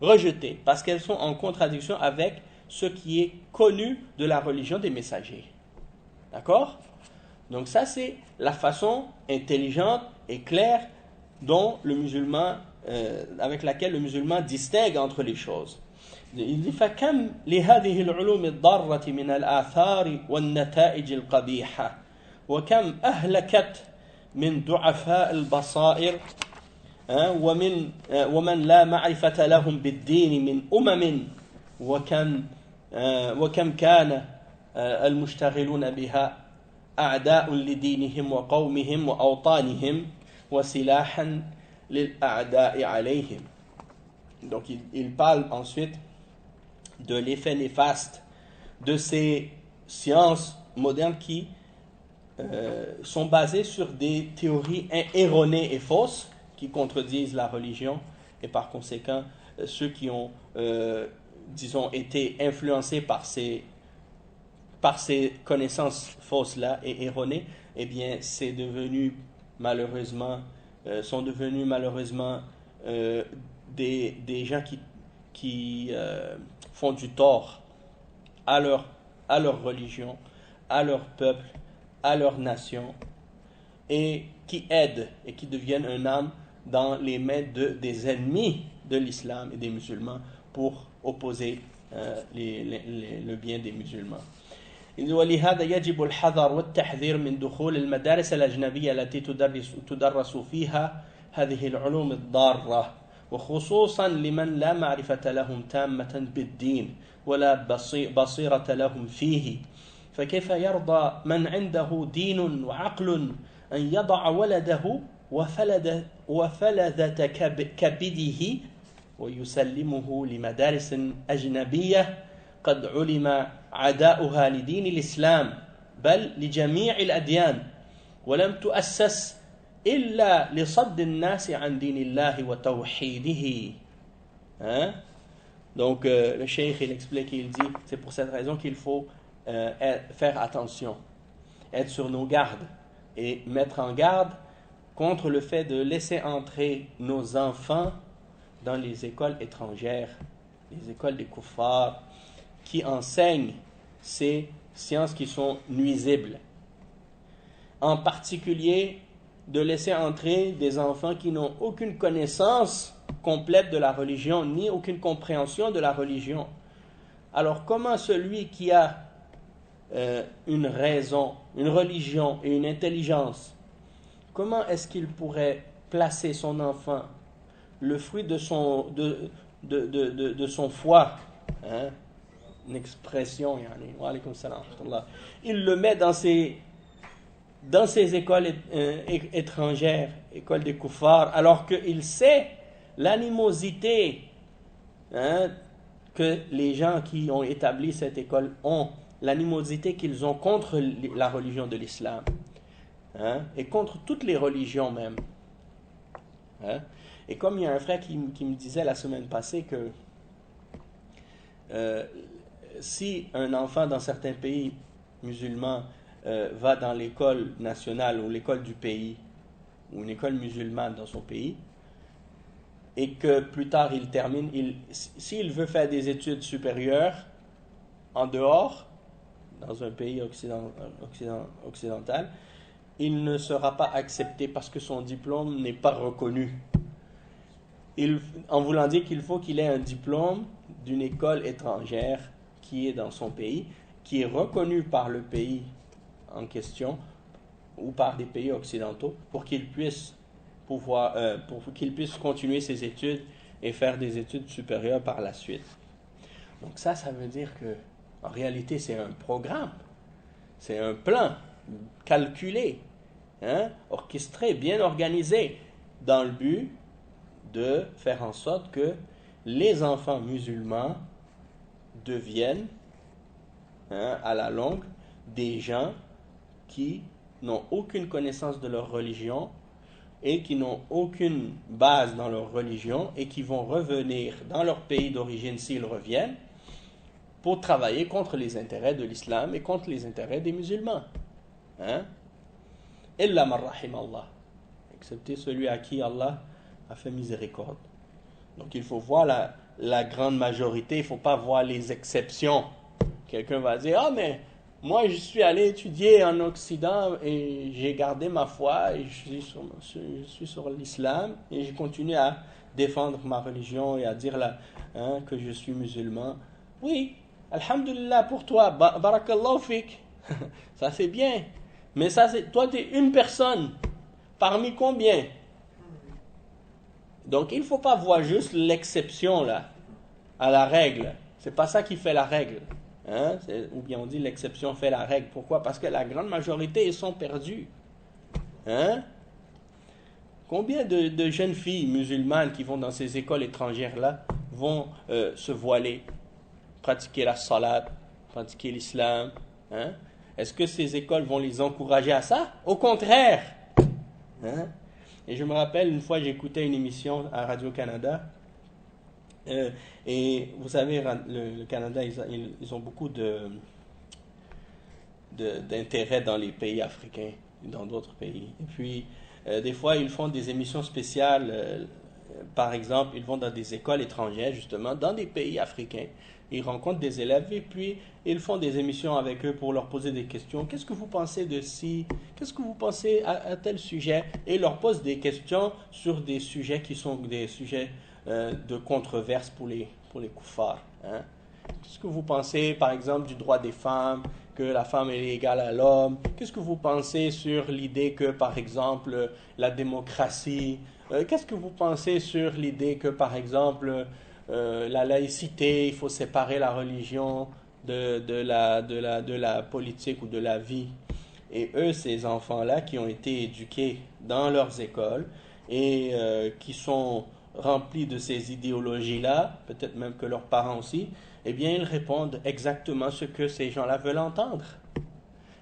rejeter, parce qu'elles sont en contradiction avec ce qui est connu de la religion des messagers. D'accord? Donc ça, c'est la façon intelligente et claire dont le musulman avec laquelle le musulman distingue entre les choses. Il dit فكم لهذه العلوم الضارة من الآثار والنتائج القبيحة وكم أهلكت من ضعفاء البصائر ومن لا معرفة لهم بالدين من وكم كان المشتغلون بها أعداء لدينهم وقومهم وأوطانهم وسلاحا للأعداء عليهم. Donc il parle ensuite de l'effet néfaste de ces sciences modernes qui sont basées sur des théories erronées et fausses qui contredisent la religion, et par conséquent ceux qui ont disons été influencés par ces connaissances fausses-là et erronées, eh bien c'est devenu malheureusement sont devenus malheureusement des gens qui font du tort à leur religion, à leur peuple, à leur nation, et qui aident et qui deviennent un âme dans les mains des ennemis de l'islam et des musulmans pour opposer le bien des musulmans. ولهذا يجب الحذر والتحذير من دخول المدارس الأجنبية التي تدرس فيها هذه العلوم الضارة، وخصوصا لمن لا معرفة لهم تامة بالدين ولا بصيرة لهم فيه. فكيف يرضى من عنده دين وعقل أن يضع ولده وفلذة كبده ويسلمه لمدارس أجنبية قد علم عداؤها لدين الإسلام بل لجميع الأديان ولم تؤسس إلا لصد الناس عن دين الله وتوحيده. Donc le cheikh il explique, il dit c'est pour cette raison qu'il faut faire attention, être sur nos gardes et mettre en garde contre le fait de laisser entrer nos enfants dans les écoles étrangères, les écoles des kuffars, qui enseignent ces sciences qui sont nuisibles. En particulier, de laisser entrer des enfants qui n'ont aucune connaissance complète de la religion, ni aucune compréhension de la religion. Alors, comment celui qui a une raison, une religion et une intelligence, comment est-ce qu'il pourrait placer son enfant, le fruit de son foi, une expression, il le met dans ces écoles étrangères, écoles des kuffars, alors qu'il sait l'animosité que les gens qui ont établi cette école ont, l'animosité qu'ils ont contre la religion de l'islam, et contre toutes les religions même. Et comme il y a un frère qui me disait la semaine passée que si un enfant dans certains pays musulmans va dans l'école nationale ou l'école du pays, ou une école musulmane dans son pays, et que plus tard il termine, s'il veut faire des études supérieures en dehors, dans un pays occidental, il ne sera pas accepté parce que son diplôme n'est pas reconnu. En voulant dire qu'il faut qu'il ait un diplôme d'une école étrangère qui est dans son pays, qui est reconnu par le pays en question ou par des pays occidentaux pour qu'il puisse continuer ses études et faire des études supérieures par la suite. Donc ça veut dire que en réalité c'est un programme, c'est un plan calculé, orchestré, bien organisé, dans le but de faire en sorte que les enfants musulmans deviennent, à la longue, des gens qui n'ont aucune connaissance de leur religion et qui n'ont aucune base dans leur religion et qui vont revenir dans leur pays d'origine s'ils reviennent pour travailler contre les intérêts de l'islam et contre les intérêts des musulmans. Illa man rahim Allah, excepté celui à qui Allah a fait miséricorde. Donc il faut voir la grande majorité, il ne faut pas voir les exceptions. Quelqu'un va dire, mais moi je suis allé étudier en Occident et j'ai gardé ma foi et je suis sur l'islam et je continue à défendre ma religion et à dire là, que je suis musulman. Oui, alhamdulillah pour toi, barakallahu fik. Ça c'est bien. Mais ça c'est, toi tu es une personne. Parmi combien? Donc il ne faut pas voir juste l'exception là, à la règle. C'est pas ça qui fait la règle. Ou bien on dit l'exception fait la règle. Pourquoi? Parce que la grande majorité, ils sont perdus. Combien de jeunes filles musulmanes qui vont dans ces écoles étrangères-là vont se voiler, pratiquer la salat, pratiquer l'islam? Est-ce que ces écoles vont les encourager à ça? Au contraire. Et je me rappelle, une fois, j'écoutais une émission à Radio-Canada. Et vous savez, le Canada, ils ont beaucoup d'intérêt dans les pays africains, dans d'autres pays. Et puis, des fois, ils font des émissions spéciales. Par exemple, ils vont dans des écoles étrangères, justement, dans des pays africains. Ils rencontrent des élèves et puis ils font des émissions avec eux pour leur poser des questions. Qu'est-ce que vous pensez de ci? Qu'est-ce que vous pensez à tel sujet? Et ils leur posent des questions sur des sujets qui sont des sujets de controverse pour les koufars. Qu'est-ce que vous pensez, par exemple, du droit des femmes, que la femme est égale à l'homme? Qu'est-ce que vous pensez sur l'idée que, par exemple, la démocratie... qu'est-ce que vous pensez sur l'idée que, par exemple, la laïcité, il faut séparer la religion de la politique ou de la vie? Et eux, ces enfants-là qui ont été éduqués dans leurs écoles et qui sont remplis de ces idéologies-là, peut-être même que leurs parents aussi, eh bien, ils répondent exactement ce que ces gens-là veulent entendre.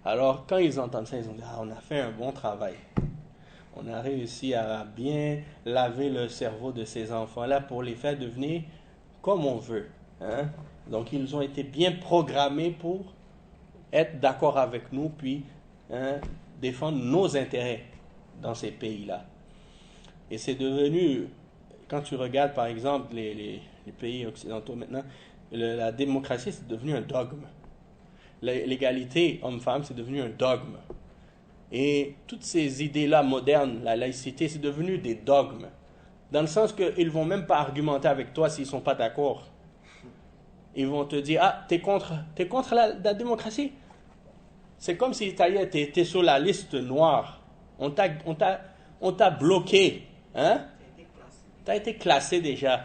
Alors, quand ils entendent ça, ils ont dit « Ah, on a fait un bon travail. On a réussi à bien laver le cerveau de ces enfants-là pour les faire devenir comme on veut. » Donc, ils ont été bien programmés pour être d'accord avec nous, puis défendre nos intérêts dans ces pays-là. Et c'est devenu, quand tu regardes par exemple les pays occidentaux maintenant, la démocratie c'est devenu un dogme. L'égalité homme-femme c'est devenu un dogme. Et toutes ces idées-là modernes, la laïcité, c'est devenu des dogmes. Dans le sens qu'ils ne vont même pas argumenter avec toi s'ils ne sont pas d'accord. Ils vont te dire, ah, t'es contre la démocratie? C'est comme si t'es sur la liste noire. On t'a bloqué. T'as été classé déjà.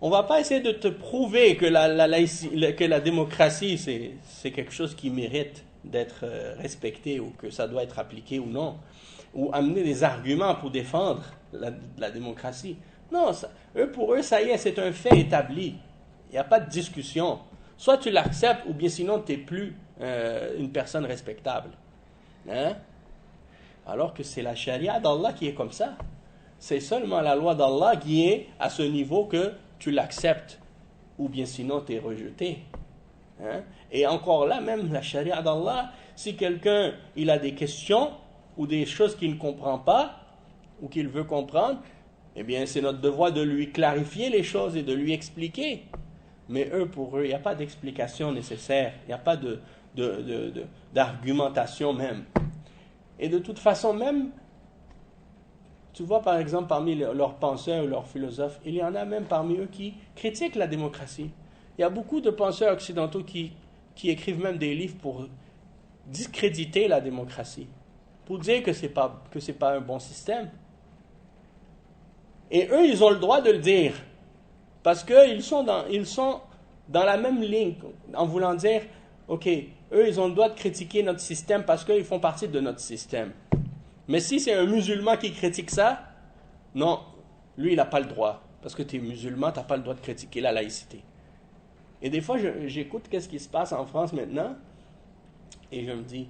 On va pas essayer de te prouver que la démocratie, c'est quelque chose qui mérite d'être respecté ou que ça doit être appliqué ou non. Ou amener des arguments pour défendre la démocratie. Non, pour eux, ça y est, c'est un fait établi. Il n'y a pas de discussion. Soit tu l'acceptes ou bien sinon tu n'es plus une personne respectable. Alors que c'est la charia d'Allah qui est comme ça. C'est seulement la loi d'Allah qui est à ce niveau que tu l'acceptes ou bien sinon tu es rejeté. Et encore là, même la charia d'Allah, si quelqu'un il a des questions ou des choses qu'il ne comprend pas ou qu'il veut comprendre, eh bien c'est notre devoir de lui clarifier les choses et de lui expliquer. Mais pour eux, il n'y a pas d'explication nécessaire, il n'y a pas d'argumentation même. Et de toute façon même, tu vois par exemple parmi leurs penseurs ou leurs philosophes, il y en a même parmi eux qui critiquent la démocratie. Il y a beaucoup de penseurs occidentaux qui écrivent même des livres pour discréditer la démocratie, pour dire que c'est pas un bon système. Et eux, ils ont le droit de le dire, parce qu'ils sont dans la même ligne, en voulant dire, ok, eux, ils ont le droit de critiquer notre système parce qu'ils font partie de notre système. Mais si c'est un musulman qui critique ça, non, lui, il n'a pas le droit. Parce que tu es musulman, tu n'as pas le droit de critiquer la laïcité. Et des fois, j'écoute qu'est-ce qui se passe en France maintenant, et je me dis,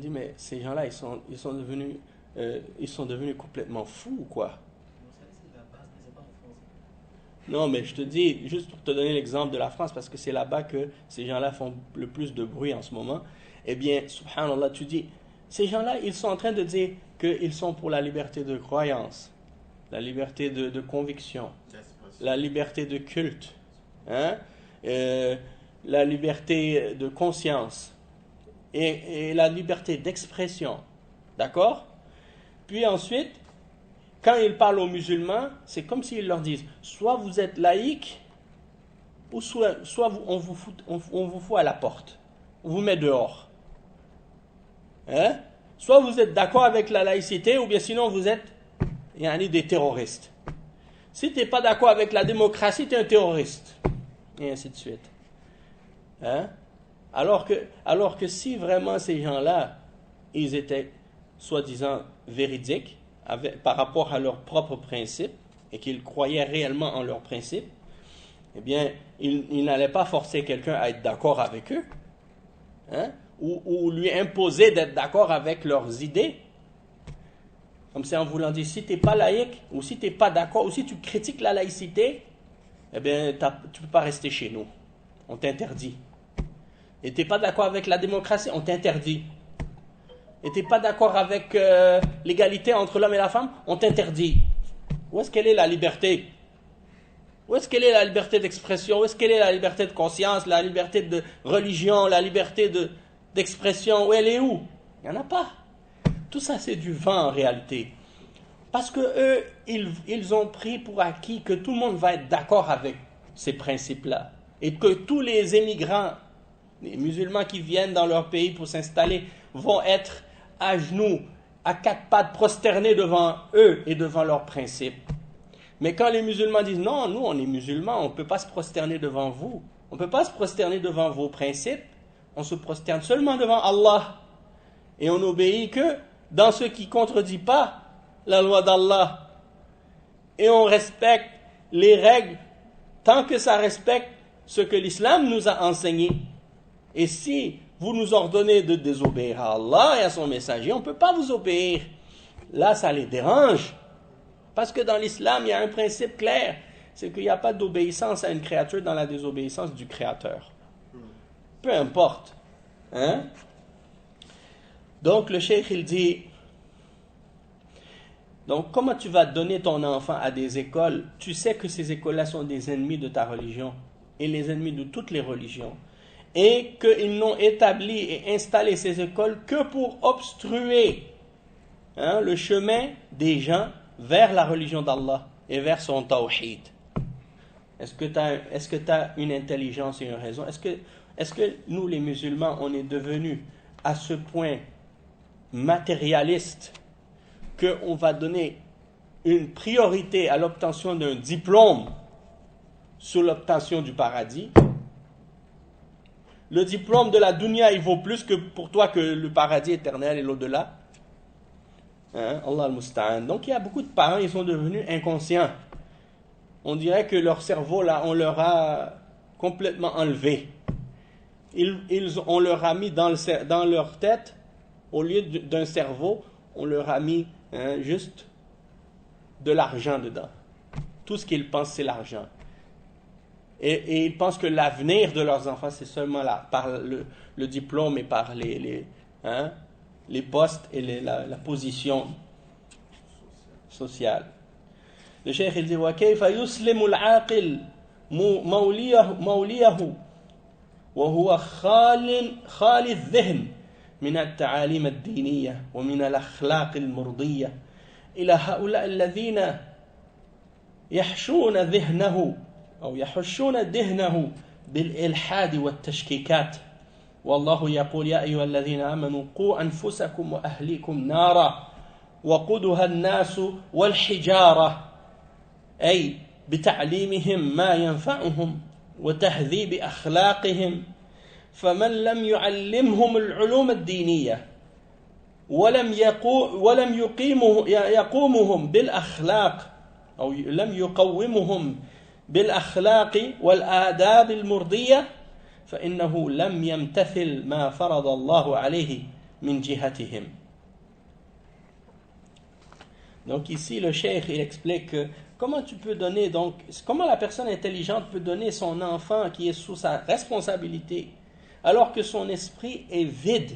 mais ces gens-là, ils sont devenus complètement fous ou quoi? Non, mais je te dis, juste pour te donner l'exemple de la France, parce que c'est là-bas que ces gens-là font le plus de bruit en ce moment. Eh bien, subhanallah, tu dis, ces gens-là, ils sont en train de dire qu'ils sont pour la liberté de croyance, la liberté de conviction, la liberté de culte, la liberté de conscience et la liberté d'expression. D'accord? Puis ensuite, quand ils parlent aux musulmans, c'est comme s'ils leur disent, soit vous êtes laïcs, ou soit on vous fout à la porte, on vous met dehors. Hein? Soit vous êtes d'accord avec la laïcité, ou bien sinon vous êtes des terroristes. Si tu n'es pas d'accord avec la démocratie, tu es un terroriste. Et ainsi de suite. Hein? Alors que si vraiment ces gens-là, ils étaient soi-disant véridiques par rapport à leurs propres principes, et qu'ils croyaient réellement en leurs principes, eh bien, ils n'allaient pas forcer quelqu'un à être d'accord avec eux, hein? Ou lui imposer d'être d'accord avec leurs idées. Comme c'est en voulant dire, si tu n'es pas laïque, ou si tu n'es pas d'accord, ou si tu critiques la laïcité, eh bien, tu ne peux pas rester chez nous. On t'interdit. Et tu n'es pas d'accord avec la démocratie, on t'interdit. Et tu n'es pas d'accord avec l'égalité entre l'homme et la femme, on t'interdit. Où est-ce qu'elle est la liberté? Où est-ce qu'elle est la liberté d'expression? Où est-ce qu'elle est la liberté de conscience, la liberté de religion, la liberté d'expression? Où elle est où? Il n'y en a pas. Tout ça, c'est du vent en réalité. Parce que eux, ils ont pris pour acquis que tout le monde va être d'accord avec ces principes-là. Et que tous les émigrants, les musulmans qui viennent dans leur pays pour s'installer, vont être à genoux, à quatre pattes, prosternés devant eux et devant leurs principes. Mais quand les musulmans disent, non, nous on est musulmans, on ne peut pas se prosterner devant vous, on ne peut pas se prosterner devant vos principes, on se prosterne seulement devant Allah. Et on n'obéit que dans ce qui ne contredit pas la loi d'Allah. Et on respecte les règles tant que ça respecte ce que l'islam nous a enseigné. Et si vous nous ordonnez de désobéir à Allah et à son messager, on ne peut pas vous obéir. Là, ça les dérange. Parce que dans l'islam, il y a un principe clair, c'est qu'il n'y a pas d'obéissance à une créature dans la désobéissance du Créateur. Peu importe. Hein? Donc le cheikh, il dit, donc comment tu vas donner ton enfant à des écoles? Tu sais que ces écoles-là sont des ennemis de ta religion et les ennemis de toutes les religions. Et qu'ils n'ont établi et installé ces écoles que pour obstruer le chemin des gens vers la religion d'Allah et vers son tawhid. Est-ce que tu as une intelligence et une raison? Est-ce que nous, les musulmans, on est devenus à ce point matérialistes qu'on va donner une priorité à l'obtention d'un diplôme sur l'obtention du paradis? Le diplôme de la dunya, il vaut plus que pour toi que le paradis éternel et l'au-delà. Hein? Allah al-Musta'an. Donc il y a beaucoup de parents, ils sont devenus inconscients. On dirait que leur cerveau, là, on leur a complètement enlevé. On leur a mis dans leur tête, au lieu d'un cerveau, on leur a mis juste de l'argent dedans. Tout ce qu'ils pensent, c'est l'argent. Et ils pensent que l'avenir de leurs enfants, c'est seulement par le diplôme et par les postes et la position sociale. Le cheikh il dit وكيف يسلم العاقل موليه وهو خالي الذهن من التعاليم الدينية ومن الأخلاق المرضية إلى هؤلاء الذين يحشون ذهنه بالإلحاد والتشكيكات. والله يقول يا أيها الذين آمنوا قوا أنفسكم وأهليكم نارا وقودها الناس والحجارة، أي بتعليمهم ما ينفعهم وتهذيب أخلاقهم. فمن لم يعلمهم العلوم الدينية ولم يقومهم بالأخلاق أو لم يقومهم بالأخلاق والآداب المرضية فإنه لم يمتثل ما فرض الله عليه من جهتهم. Donc ici le cheikh il explique que comment la personne intelligente peut donner son enfant qui est sous sa responsabilité alors que son esprit est vide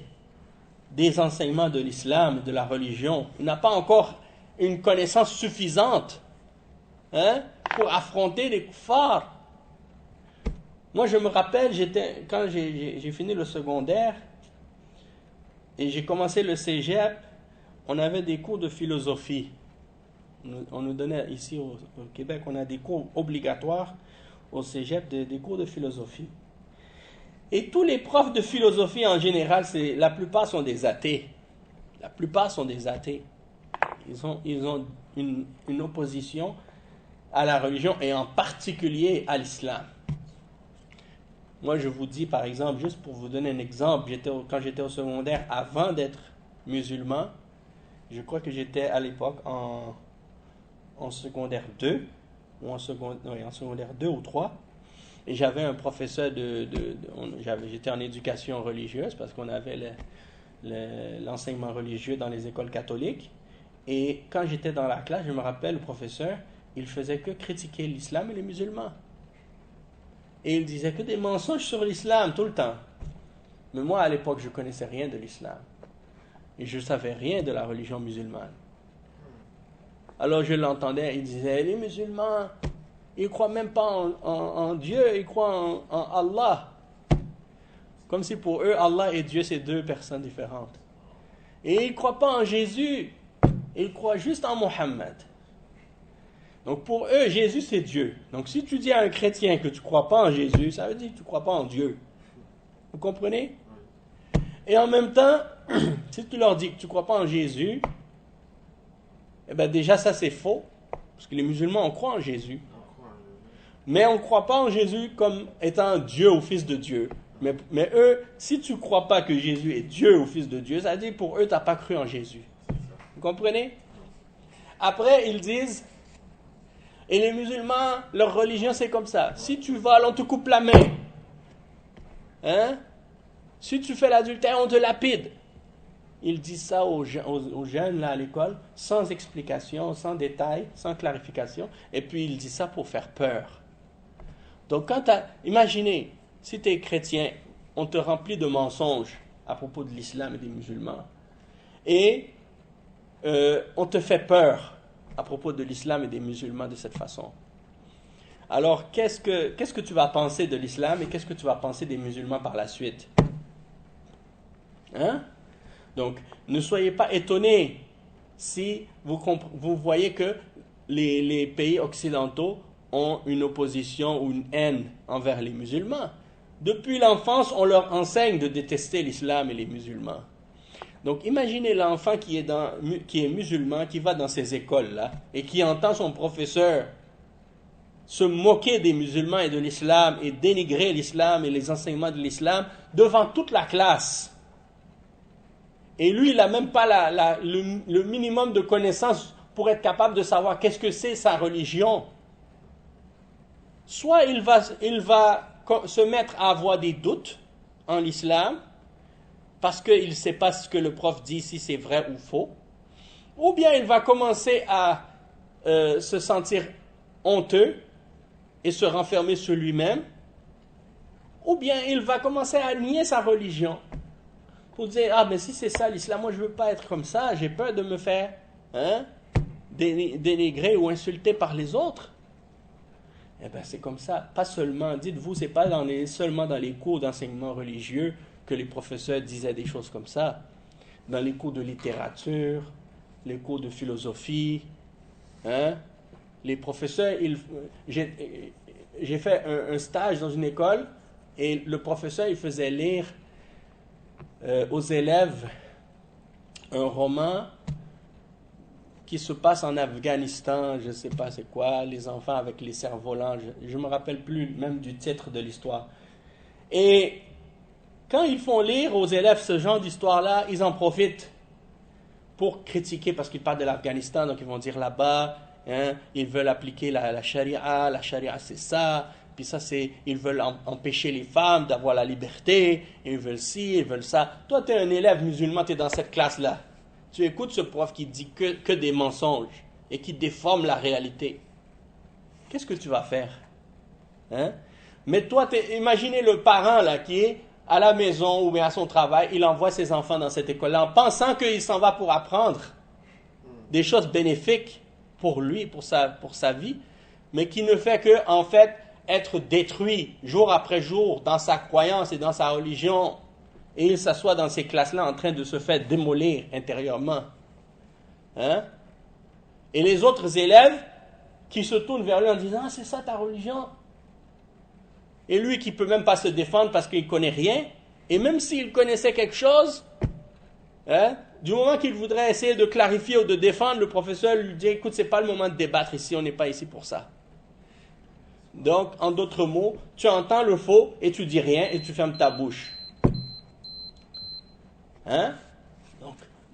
des enseignements de l'islam, de la religion. Il n'a pas encore une connaissance suffisante pour affronter les kuffars. Moi, je me rappelle, quand j'ai fini le secondaire et j'ai commencé le cégep, on avait des cours de philosophie. On nous donnait ici au Québec, on a des cours obligatoires au cégep, des cours de philosophie. Et tous les profs de philosophie en général, la plupart sont des athées. La plupart sont des athées. Ils ont une opposition à la religion et en particulier à l'islam. Moi, je vous dis, par exemple, juste pour vous donner un exemple, quand j'étais au secondaire, avant d'être musulman, je crois que j'étais à l'époque en secondaire 2, ou en secondaire 2 ou 3, et j'avais un professeur j'étais en éducation religieuse, parce qu'on avait l'enseignement religieux dans les écoles catholiques, et quand j'étais dans la classe, je me rappelle, le professeur, il faisait que critiquer l'islam et les musulmans. Et il disait que des mensonges sur l'islam tout le temps. Mais moi, à l'époque, je ne connaissais rien de l'islam. Et je ne savais rien de la religion musulmane. Alors je l'entendais, il disait, les musulmans, ils ne croient même pas en Dieu, ils croient en Allah. Comme si pour eux, Allah et Dieu, c'est deux personnes différentes. Et ils ne croient pas en Jésus, ils croient juste en Mohammed. Donc pour eux, Jésus c'est Dieu. Donc si tu dis à un chrétien que tu ne crois pas en Jésus, ça veut dire que tu ne crois pas en Dieu. Vous comprenez? Et en même temps, si tu leur dis que tu ne crois pas en Jésus, eh bien déjà ça c'est faux. Parce que les musulmans, on croit en Jésus. Mais on ne croit pas en Jésus comme étant Dieu ou Fils de Dieu. Mais eux, si tu ne crois pas que Jésus est Dieu ou Fils de Dieu, ça veut dire pour eux, tu n'as pas cru en Jésus. Vous comprenez? Après, ils disent... Et les musulmans, leur religion, c'est comme ça. Si tu voles, on te coupe la main. Hein? Si tu fais l'adultère, on te lapide. Ils disent ça aux jeunes là à l'école, sans explication, sans détail, sans clarification. Et puis ils disent ça pour faire peur. Donc imaginez, si tu es chrétien, on te remplit de mensonges à propos de l'islam et des musulmans. Et on te fait peur à propos de l'islam et des musulmans de cette façon. Alors, qu'est-ce que tu vas penser de l'islam et qu'est-ce que tu vas penser des musulmans par la suite? Hein? Donc, ne soyez pas étonnés si vous voyez que les pays occidentaux ont une opposition ou une haine envers les musulmans. Depuis l'enfance, on leur enseigne de détester l'islam et les musulmans. Donc, imaginez l'enfant qui est musulman, qui va dans ces écoles-là, et qui entend son professeur se moquer des musulmans et de l'islam, et dénigrer l'islam et les enseignements de l'islam devant toute la classe. Et lui, il n'a même pas le minimum de connaissances pour être capable de savoir qu'est-ce que c'est sa religion. Soit il va se mettre à avoir des doutes en l'islam, parce qu'il ne sait pas ce que le prof dit, si c'est vrai ou faux, ou bien il va commencer à se sentir honteux et se renfermer sur lui-même, ou bien il va commencer à nier sa religion, pour dire, ah mais si c'est ça l'islam, moi je ne veux pas être comme ça, j'ai peur de me faire dénigrer ou insulter par les autres. Eh bien c'est comme ça, pas seulement, dites-vous, c'est pas seulement dans les cours d'enseignement religieux que les professeurs disaient des choses comme ça. Dans les cours de littérature, les cours de philosophie, les professeurs, j'ai fait un stage dans une école et le professeur, il faisait lire aux élèves un roman qui se passe en Afghanistan, je ne sais pas c'est quoi, les enfants avec les cerfs-volants, je ne me rappelle plus même du titre de l'histoire. Et quand ils font lire aux élèves ce genre d'histoire-là, ils en profitent pour critiquer, parce qu'ils parlent de l'Afghanistan, donc ils vont dire là-bas, ils veulent appliquer la charia c'est ça, puis ça c'est, ils veulent empêcher les femmes d'avoir la liberté, ils veulent ci, ils veulent ça. Toi tu es un élève musulman, tu es dans cette classe-là. Tu écoutes ce prof qui dit que des mensonges et qui déforme la réalité. Qu'est-ce que tu vas faire? Mais toi, imaginez le parent là qui est à la maison ou bien à son travail, il envoie ses enfants dans cette école-là en pensant qu'il s'en va pour apprendre des choses bénéfiques pour lui, pour sa vie, mais qui ne fait que, en fait, être détruit jour après jour dans sa croyance et dans sa religion. Et il s'assoit dans ces classes-là en train de se faire démolir intérieurement. Et les autres élèves qui se tournent vers lui en disant « Ah, c'est ça ta religion ?» Et lui qui ne peut même pas se défendre parce qu'il ne connaît rien, et même s'il connaissait quelque chose, hein, du moment qu'il voudrait essayer de clarifier ou de défendre, le professeur lui dit « Écoute, ce n'est pas le moment de débattre ici, on n'est pas ici pour ça. » Donc, en d'autres mots, tu entends le faux et tu dis rien et tu fermes ta bouche. Hein?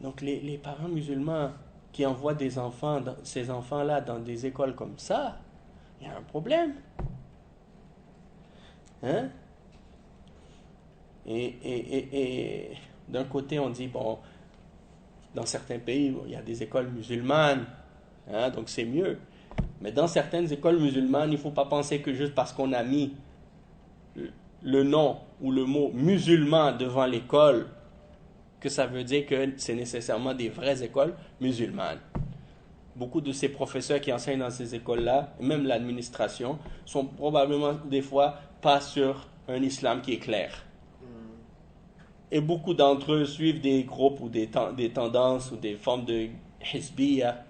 Donc les parents musulmans qui envoient des enfants, ces enfants-là dans des écoles comme ça, il y a un problème. Hein? Et d'un côté, on dit, bon, dans certains pays, il y a des écoles musulmanes, hein, donc c'est mieux. Mais dans certaines écoles musulmanes, il ne faut pas penser que juste parce qu'on a mis le nom ou le mot musulman devant l'école, que ça veut dire que c'est nécessairement des vraies écoles musulmanes. Beaucoup de ces professeurs qui enseignent dans ces écoles-là, et même l'administration, sont probablement des fois pas sur un islam qui est clair. Et beaucoup d'entre eux suivent des groupes ou des tendances ou des formes de hizbiyya.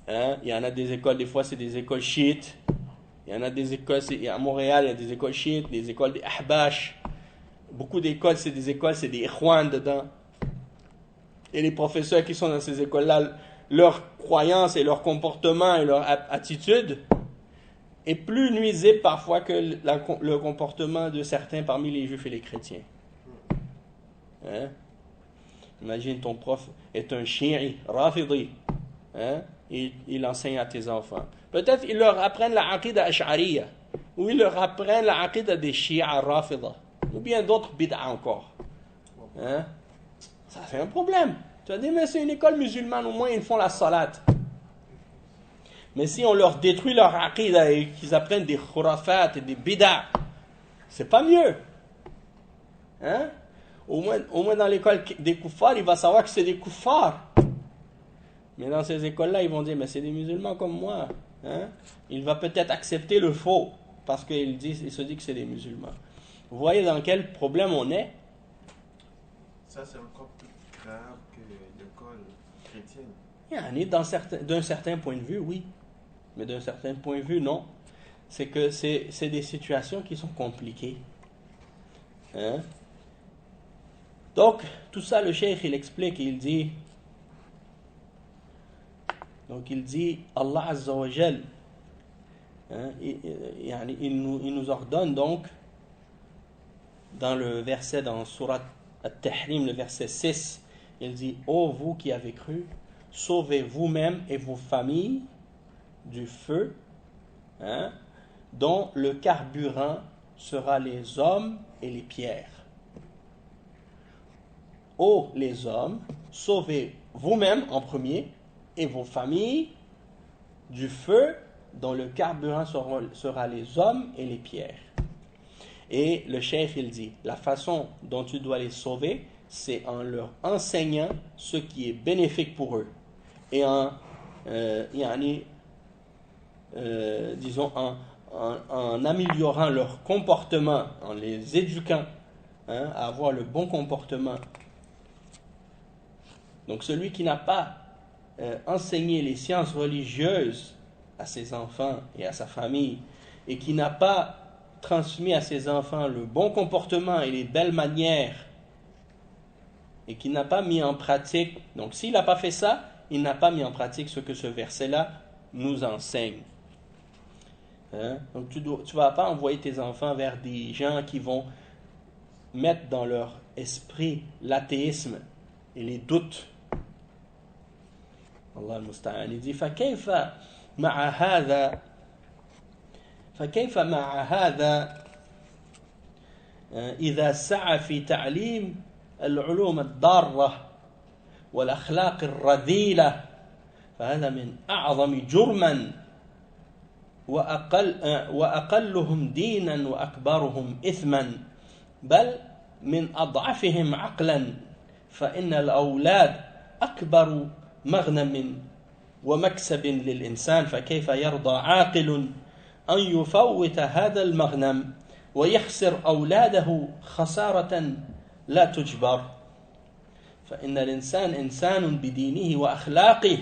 Hein? Il y en a des écoles, des fois c'est des écoles chiites. Il y en a des écoles, à Montréal, il y a des écoles chiites, des écoles des ahbash. Beaucoup d'écoles, c'est des ikhwan dedans. Et les professeurs qui sont dans ces écoles-là, leur croyance et leur comportement et leur attitude est plus nuisible parfois que le comportement de certains parmi les juifs et les chrétiens. Hein? Imagine ton prof est un chi'i, rafidi, hein? Et il enseigne à tes enfants. Peut-être ils leur apprennent la aqida ash'ariyya, ou ils leur apprennent la aqida des chi'a rafida, ou bien d'autres bid'a encore. Hein? Ça c'est un problème. Tu vas dire, mais c'est une école musulmane, au moins ils font la salat. Mais si on leur détruit leur aqida et qu'ils apprennent des khurafat et des bid'a, c'est pas mieux. Hein? Au moins dans l'école des kuffars, il va savoir que c'est des kuffars. Mais dans ces écoles-là, ils vont dire, mais c'est des musulmans comme moi. Hein? Il va peut-être accepter le faux, parce qu'il se dit que c'est des musulmans. Vous voyez dans quel problème on est? Ça, c'est encore plus grave que l'école chrétienne. D'un certain point de vue, oui. Mais d'un certain point de vue, non. C'est que c'est des situations qui sont compliquées. Hein? Donc, tout ça, le cheikh, il explique, il dit... Donc, il dit, Allah Azza wa Jal, hein, il nous ordonne donc, dans le verset, dans Surat At-Tahrim, le verset 6, il dit, ô vous qui avez cru, sauvez vous-même et vos familles du feu, hein, dont le carburant sera les hommes et les pierres. Ô les hommes, sauvez vous-même en premier et vos familles du feu dont le carburant sera les hommes et les pierres. Et le cheikh il dit, la façon dont tu dois les sauver, c'est en leur enseignant ce qui est bénéfique pour eux et disons en améliorant leur comportement, en les éduquant, hein, à avoir le bon comportement. Donc celui qui n'a pas enseigné les sciences religieuses à ses enfants et à sa famille, et qui n'a pas transmis à ses enfants le bon comportement et les belles manières, et qui n'a pas mis en pratique, donc s'il n'a pas fait ça, il n'a pas mis en pratique ce que ce verset-là nous enseigne. Hein? Donc tu ne vas pas envoyer tes enfants vers des gens qui vont mettre dans leur esprit l'athéisme et les doutes. Allah al-Musta'an, il dit فكيف مع هذا إذا سعى في تعليم العلوم الضارة والأخلاق الرذيلة فهذا من أعظم جرما وأقلهم دينا وأكبرهم إثما بل من أضعفهم عقلا فإن الأولاد أكبر مغنم ومكسب للإنسان فكيف يرضى عاقل أن يفوت هذا المغنم ويخسر أولاده خسارة لا تجبر فإن الإنسان إنسان بدينه وأخلاقه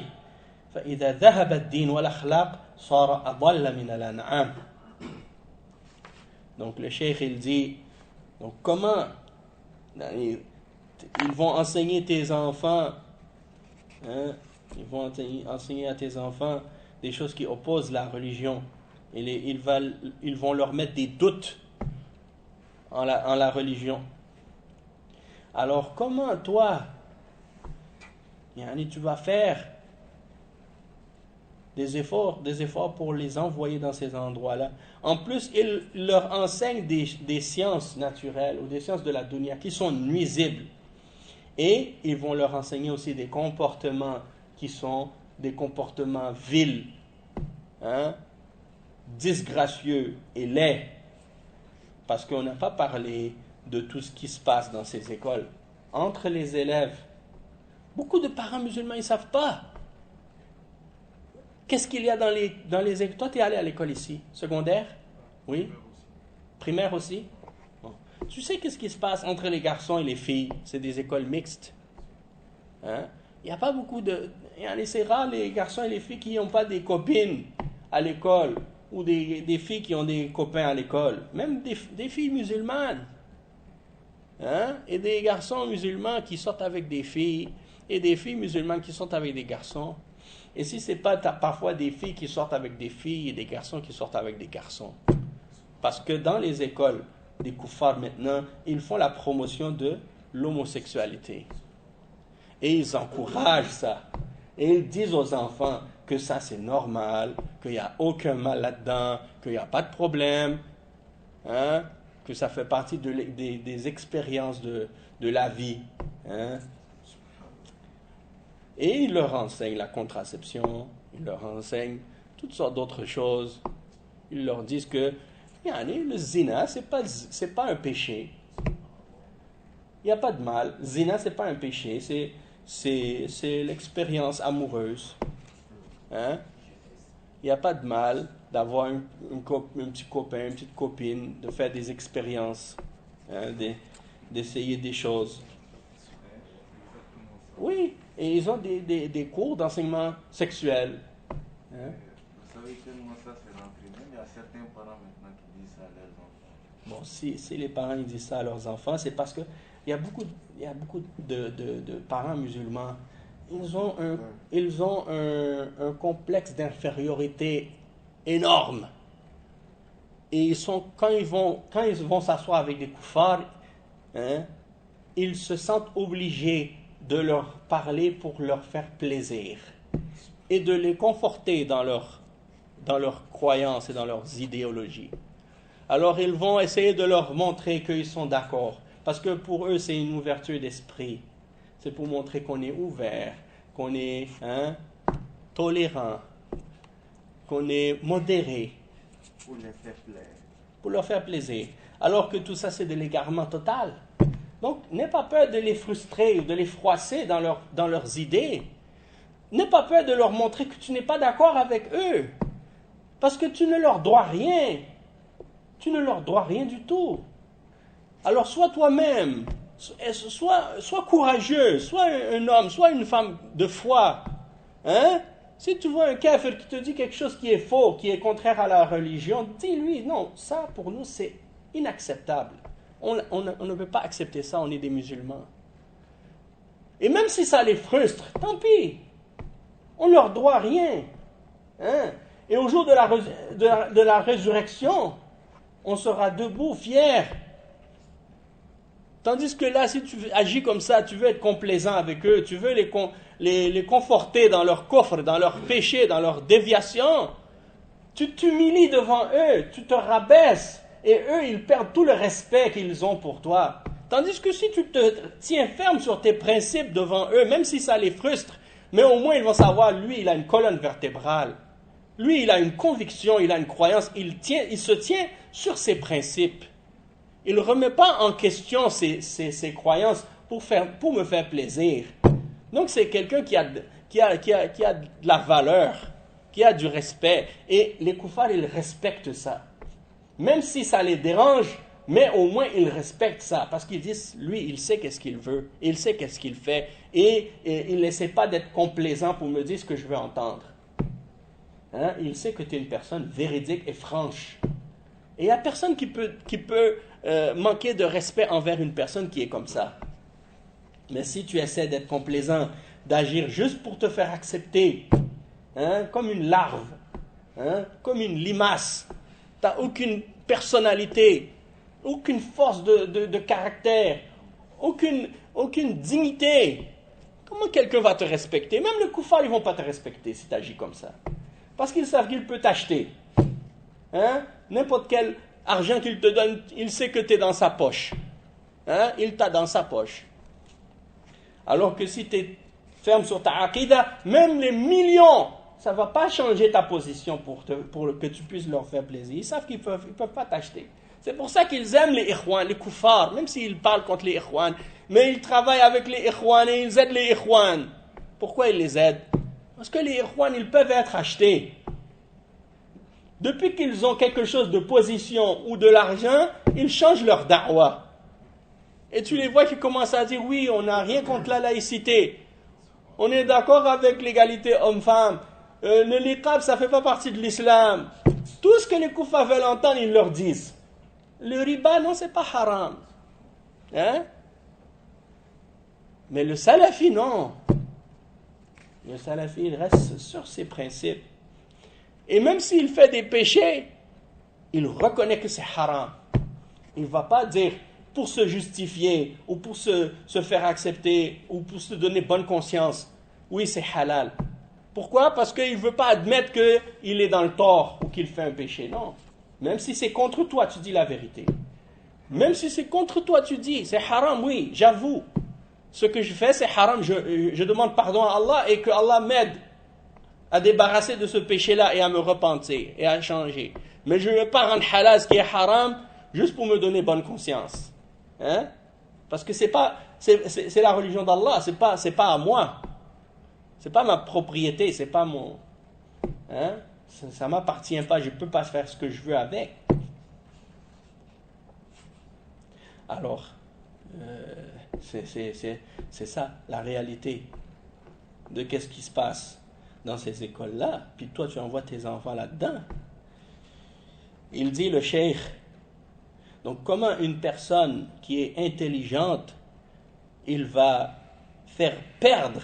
فإذا ذهب الدين والأخلاق صار أضل من الأنعام. Donc le cheikh il dit, donc comment ils vont enseigner tes enfants, hein, ils vont enseigner à tes enfants des choses qui opposent la religion. Ils vont leur mettre des doutes en la religion. Alors comment toi, tu vas faire des efforts pour les envoyer dans ces endroits-là. En plus, ils leur enseignent des sciences naturelles ou des sciences de la dunya qui sont nuisibles. Et ils vont leur enseigner aussi des comportements qui sont des comportements vils, hein, disgracieux et laids. Parce qu'on n'a pas parlé de tout ce qui se passe dans ces écoles. Entre les élèves, beaucoup de parents musulmans, ils ne savent pas. Qu'est-ce qu'il y a dans les écoles? Toi, tu es allé à l'école ici, secondaire? Oui? Primaire aussi? Bon. Tu sais qu'est-ce qui se passe entre les garçons et les filles? C'est des écoles mixtes. Hein? Il n'y a pas beaucoup de... C'est rare les garçons et les filles qui n'ont pas des copines à l'école ou des filles qui ont des copains à l'école. Même des filles musulmanes. Hein? Et des garçons musulmans qui sortent avec des filles et des filles musulmanes qui sortent avec des garçons. Et si ce n'est pas parfois des filles qui sortent avec des filles et des garçons qui sortent avec des garçons. Parce que dans les écoles des koufars maintenant, ils font la promotion de l'homosexualité. Et ils encouragent ça. Et ils disent aux enfants que ça c'est normal, qu'il n'y a aucun mal là-dedans, qu'il n'y a pas de problème, hein, que ça fait partie des expériences de la vie. Hein. Et ils leur enseignent la contraception, ils leur enseignent toutes sortes d'autres choses. Ils leur disent que le zina, c'est pas un péché. Il n'y a pas de mal. Zina, c'est pas un péché, c'est l'expérience amoureuse. Hein? Il n'y a pas de mal d'avoir un petit copain, une petite copine, de faire des expériences, hein, d'essayer des choses. Oui, et ils ont des cours d'enseignement sexuel. Hein? Vous savez que moi, ça c'est rentré. Même il y a certains parents maintenant qui disent ça à leurs enfants. Bon, si les parents ils disent ça à leurs enfants, c'est parce que il y a beaucoup de parents musulmans. Ils ont un complexe d'infériorité énorme. Et quand ils vont s'asseoir avec des koufars, hein, ils se sentent obligés de leur parler pour leur faire plaisir et de les conforter dans leurs croyances et dans leurs idéologies. Alors ils vont essayer de leur montrer qu'ils sont d'accord, parce que pour eux c'est une ouverture d'esprit. C'est pour montrer qu'on est ouvert, qu'on est tolérant, qu'on est modéré. Pour les faire plaisir. Pour leur faire plaisir. Alors que tout ça c'est de l'égarement total. Donc, n'aie pas peur de les frustrer ou de les froisser dans leurs idées. N'aie pas peur de leur montrer que tu n'es pas d'accord avec eux. Parce que tu ne leur dois rien. Tu ne leur dois rien du tout. Alors, sois toi-même. Sois courageux. Sois un homme, sois une femme de foi. Hein? Si tu vois un kafir qui te dit quelque chose qui est faux, qui est contraire à la religion, dis-lui, non, ça pour nous c'est inacceptable. On ne peut pas accepter ça, on est des musulmans. Et même si ça les frustre, tant pis. On ne leur doit rien. Hein? Et au jour de la résurrection, on sera debout, fiers. Tandis que là, si tu agis comme ça, tu veux être complaisant avec eux, tu veux les conforter dans leur coffre, dans leurs péchés, dans leurs déviations, tu t'humilies devant eux, tu te rabaisses. Et eux, ils perdent tout le respect qu'ils ont pour toi. Tandis que si tu te tiens ferme sur tes principes devant eux, même si ça les frustre, mais au moins ils vont savoir, lui, il a une colonne vertébrale. Lui, il a une conviction, il a une croyance, il se tient sur ses principes. Il ne remet pas en question ses croyances pour me faire plaisir. Donc c'est quelqu'un qui a de la valeur, qui a du respect. Et les koufars, ils respectent ça. Même si ça les dérange, Mais au moins, il respecte ça, parce qu'il dit, lui, il sait qu'est-ce qu'il veut, il sait qu'est-ce qu'il fait, et il n'essaie pas d'être complaisant pour me dire ce que je veux entendre. Hein? Il sait que tu es une personne véridique et franche. Et il n'y a personne qui peut manquer de respect envers une personne qui est comme ça. Mais si tu essaies d'être complaisant, d'agir juste pour te faire accepter, hein, comme une larve, hein, comme une limace, tu n'as aucune personnalité, aucune force de caractère, aucune dignité. Comment quelqu'un va te respecter? Même les koufars, ils ne vont pas te respecter si tu agis comme ça. Parce qu'ils savent qu'il peut t'acheter. Hein? N'importe quel argent qu'il te donne, il sait que tu es dans sa poche. Hein? Il t'a dans sa poche. Alors que si tu es ferme sur ta aqidah, même les millions, ça ne va pas changer ta position pour que tu puisses leur faire plaisir. Ils savent qu'ils ne peuvent pas t'acheter. C'est pour ça qu'ils aiment les ikhwan, les koufars, même s'ils parlent contre les ikhwan. Mais ils travaillent avec les ikhwan et ils aident les ikhwan. Pourquoi ils les aident? Parce que les ikhwan, ils peuvent être achetés. Depuis qu'ils ont quelque chose de position ou de l'argent, ils changent leur da'wah. Et tu les vois qui commencent à dire, oui, on n'a rien contre la laïcité. On est d'accord avec l'égalité homme-femme. Le niqab, ça ne fait pas partie de l'islam. Tout ce que les koufars veulent entendre, ils leur disent. Le riba, non, c'est pas haram. Hein? Mais le salafi, non. Le salafi, il reste sur ses principes. Et même s'il fait des péchés, il reconnaît que c'est haram. Il ne va pas dire pour se justifier ou pour se faire accepter ou pour se donner bonne conscience. Oui, c'est halal. Pourquoi? Parce qu'il ne veut pas admettre qu'il est dans le tort ou qu'il fait un péché. Non. Même si c'est contre toi, tu dis la vérité. Même si c'est contre toi, tu dis, c'est haram, oui, j'avoue. Ce que je fais, c'est haram, je demande pardon à Allah et que Allah m'aide à débarrasser de ce péché-là et à me repentir et à changer. Mais je ne vais pas rendre halal ce qui est haram juste pour me donner bonne conscience. Hein? Parce que c'est la religion d'Allah, c'est pas à moi. C'est pas ma propriété, c'est pas mon... Hein? Ça m'appartient pas, je peux pas faire ce que je veux avec. Alors, c'est ça, la réalité de qu'est-ce qui se passe dans ces écoles-là. Puis toi, tu envoies tes enfants là-dedans. Il dit, le cheikh, donc comment une personne qui est intelligente, il va faire perdre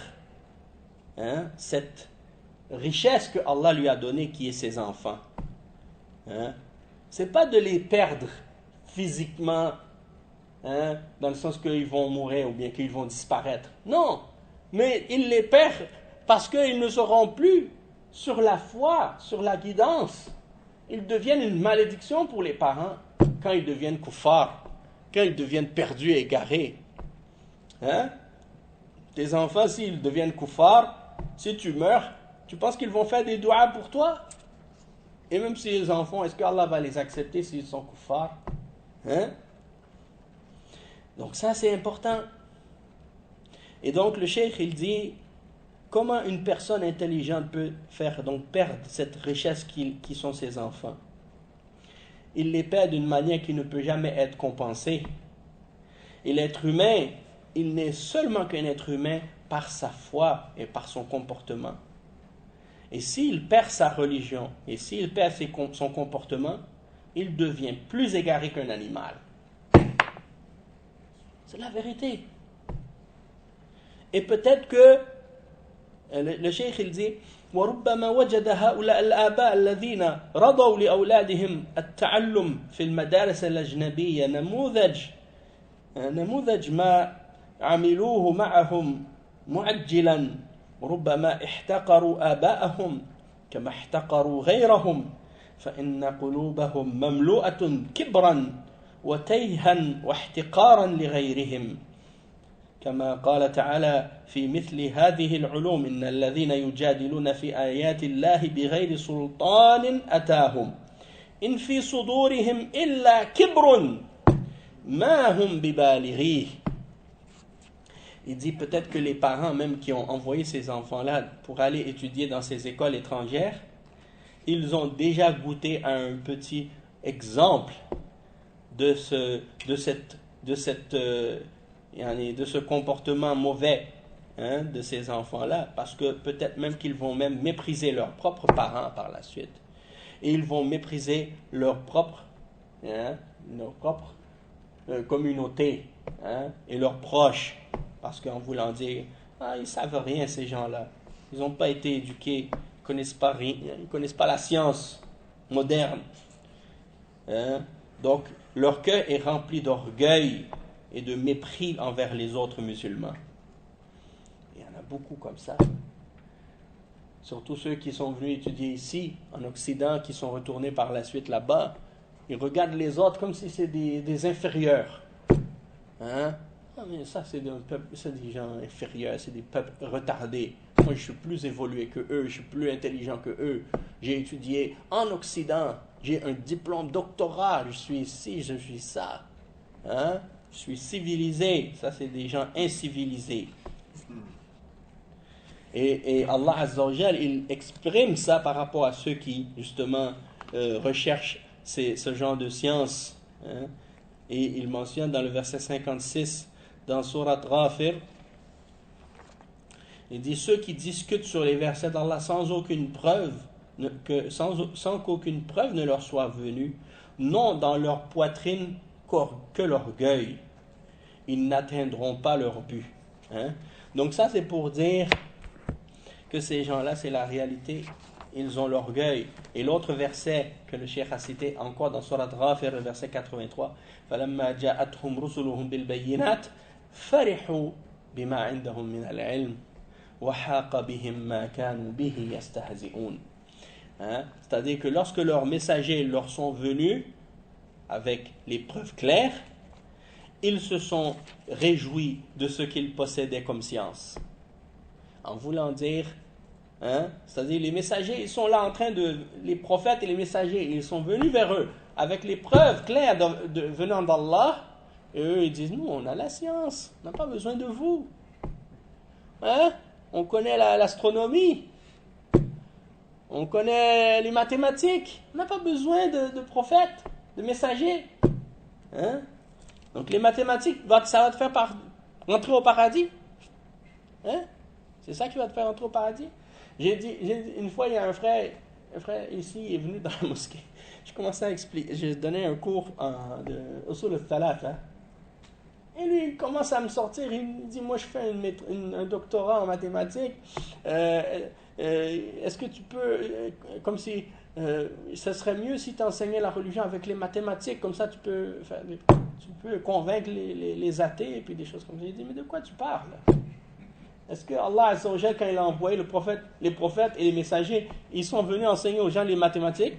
cette richesse que Allah lui a donnée, qui est ses enfants. Hein? C'est pas de les perdre physiquement, dans le sens qu'ils vont mourir ou bien qu'ils vont disparaître. Non, mais il les perd parce qu'ils ne seront plus sur la foi, sur la guidance. Ils deviennent une malédiction pour les parents quand ils deviennent koufars, quand ils deviennent perdus et égarés. Hein? Tes enfants, s'ils deviennent koufars, si tu meurs, tu penses qu'ils vont faire des doigts pour toi? Et même si les enfants, est-ce qu'Allah va les accepter s'ils sont koufars? Hein? Donc ça, c'est important. Et donc le cheikh, il dit, comment une personne intelligente peut faire donc perdre cette richesse qui sont ses enfants? Il les perd d'une manière qui ne peut jamais être compensée. Et l'être humain, il n'est seulement qu'un être humain par sa foi et par son comportement. Et s'il perd sa religion, et s'il perd son comportement, il devient plus égaré qu'un animal. C'est la vérité. Et peut-être que le cheikh il dit وربما وجد هؤلاء الآباء الذين رضوا لأولادهم التعلم في المدارس الأجنبية نموذج ما عملوه معهم معجلا ربما احتقروا آباءهم كما احتقروا غيرهم فإن قلوبهم مملوءة كبرا وتيها واحتقارا لغيرهم كما قال تعالى في مثل هذه العلوم إن الذين يجادلون في آيات الله بغير سلطان أتاهم إن في صدورهم إلا كبر ما هم ببالغيه. Il dit peut-être que les parents même qui ont envoyé ces enfants-là pour aller étudier dans ces écoles étrangères, ils ont déjà goûté à un petit exemple de ce comportement mauvais, hein, de ces enfants-là, parce que peut-être même qu'ils vont même mépriser leurs propres parents par la suite. Et ils vont mépriser leur propre communauté, hein, et leurs proches, parce qu'en voulant dire, ils savent rien ces gens-là, ils n'ont pas été éduqués, ils connaissent pas rien, ils connaissent pas la science moderne, hein. Donc leur cœur est rempli d'orgueil et de mépris envers les autres musulmans. Il y en a beaucoup comme ça. Surtout ceux qui sont venus étudier ici, en Occident, qui sont retournés par la suite là-bas. Ils regardent les autres comme si c'est des inférieurs. Hein? Ah, mais ça, c'est des gens inférieurs, c'est des peuples retardés. Moi, je suis plus évolué que eux, je suis plus intelligent que eux. J'ai étudié en Occident, j'ai un diplôme doctorat, je suis ici, je suis ça. Hein? Je suis civilisé. Ça, c'est des gens incivilisés. Et Allah Azza wa Jal, il exprime ça par rapport à ceux qui, justement, recherchent ce genre de science. Hein? Et il mentionne dans le verset 56, dans Surat Ghafir, il dit, ceux qui discutent sur les versets d'Allah sans aucune preuve, sans qu'aucune preuve ne leur soit venue, n'ont dans leur poitrine que l'orgueil. Ils n'atteindront pas leur but. Hein? Donc ça, c'est pour dire que ces gens-là, c'est la réalité. Ils ont l'orgueil. Et l'autre verset que le Cheikh a cité encore dans Surat Ghafir, le verset 83, فَلَمَّا جَاءَتْهُمْ رُسُلُهُمْ بِالْبَيِّنَاتِ فَرِحُوا بِمَا عِنْدَهُمْ مِنَ الْعِلْمِ وَحَاقَ بِهِمْ مَا كَانُوا بِهِ يَسْتَهْزِئُونَ. C'est-à-dire que lorsque leurs messagers leur sont venus avec les preuves claires, ils se sont réjouis de ce qu'ils possédaient comme science. En voulant dire, c'est-à-dire les messagers, ils sont là en train les prophètes et les messagers, ils sont venus vers eux avec les preuves claires venant d'Allah, et eux ils disent, nous on a la science, on n'a pas besoin de vous. On connaît l'astronomie, on connaît les mathématiques, on n'a pas besoin de prophètes, de messagers. Donc les mathématiques, ça va te faire rentrer au paradis. C'est ça qui va te faire rentrer au paradis. J'ai dit une fois, il y a un frère ici, il est venu dans la mosquée. Je commençais à expliquer, j'ai donné un cours de Usul al-Thalatha. Et lui, il commence à me sortir, il me dit, moi je fais un doctorat en mathématiques. Est-ce que tu peux, comme si, ça serait mieux si tu enseignais la religion avec les mathématiques, comme ça tu peux convaincre les athées, et puis des choses comme ça. J'ai dit, mais de quoi tu parles? Est-ce que Allah Azza wa Jal, quand il a envoyé les prophètes et les messagers, ils sont venus enseigner aux gens les mathématiques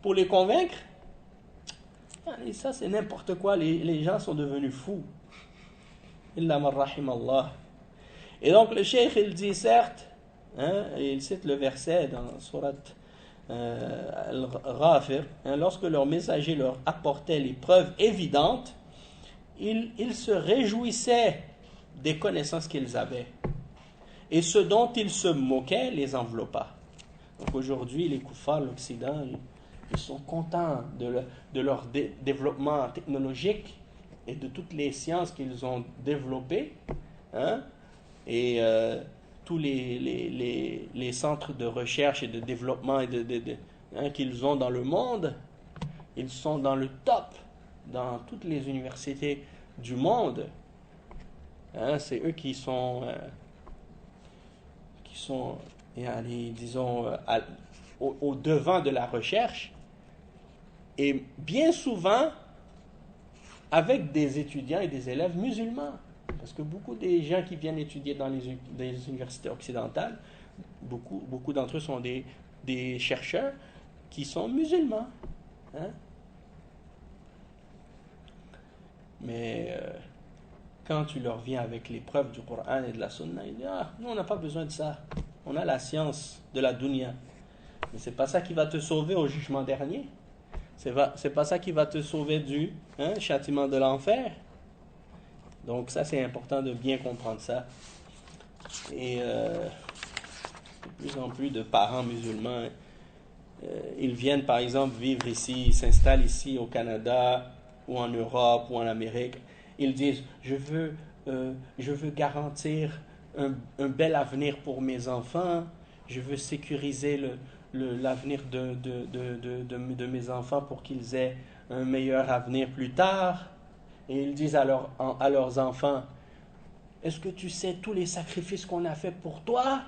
pour les convaincre? Et ça, c'est n'importe quoi. Les gens sont devenus fous. Illa man rahim Allah. Et donc, le cheikh, il dit certes, et il cite le verset dans Surat Al-Ghafir, lorsque leurs messagers leur apportaient les preuves évidentes, ils se réjouissaient des connaissances qu'ils avaient. Et ce dont ils se moquaient les enveloppa. Donc aujourd'hui, les koufars, l'Occident, ils sont contents de leur développement technologique et de toutes les sciences qu'ils ont développées. Et tous les centres de recherche et de développement qu'ils ont dans le monde, ils sont dans le top, dans toutes les universités du monde. C'est eux qui sont disons, au devant de la recherche, et bien souvent avec des étudiants et des élèves musulmans. Parce que beaucoup des gens qui viennent étudier dans les universités occidentales, beaucoup d'entre eux sont des chercheurs qui sont musulmans. Mais quand tu leur viens avec les preuves du Coran et de la Sunna, ils disent, nous on n'a pas besoin de ça. On a la science de la dunya. Mais c'est pas ça qui va te sauver au jugement dernier. C'est pas ça qui va te sauver du châtiment de l'enfer. Donc ça, c'est important de bien comprendre ça. Et de plus en plus de parents musulmans ils viennent par exemple vivre ici, ils s'installent ici au Canada ou en Europe ou en Amérique. Ils disent, je veux garantir un bel avenir pour mes enfants, je veux sécuriser l'avenir de mes enfants pour qu'ils aient un meilleur avenir plus tard. Et ils disent à leurs enfants, est-ce que tu sais tous les sacrifices qu'on a fait pour toi,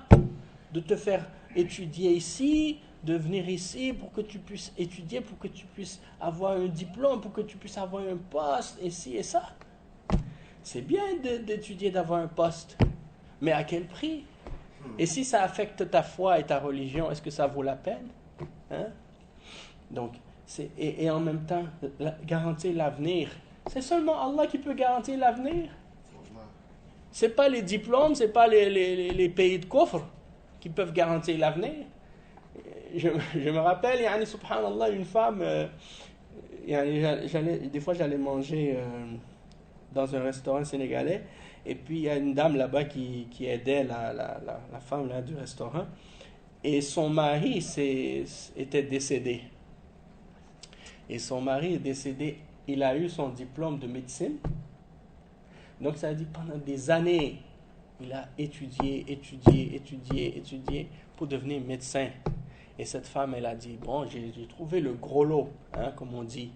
de te faire étudier ici, de venir ici pour que tu puisses étudier, pour que tu puisses avoir un diplôme, pour que tu puisses avoir un poste, et ci et ça. C'est bien d'étudier, d'avoir un poste, mais à quel prix? Et si ça affecte ta foi et ta religion, est-ce que ça vaut la peine? Hein? Donc, et en même temps, garantir l'avenir. C'est seulement Allah qui peut garantir l'avenir. C'est pas les diplômes, c'est pas les pays de coffre qui peuvent garantir l'avenir. Je me rappelle, yani, subhanallah, une femme, des fois j'allais manger dans un restaurant sénégalais, et puis il y a une dame là-bas qui aidait la femme là, du restaurant, et son mari était décédé. Et son mari est décédé, il a eu son diplôme de médecine. Donc ça veut dire pendant des années, il a étudié pour devenir médecin. Et cette femme, elle a dit, bon, j'ai trouvé le gros lot, hein, comme on dit,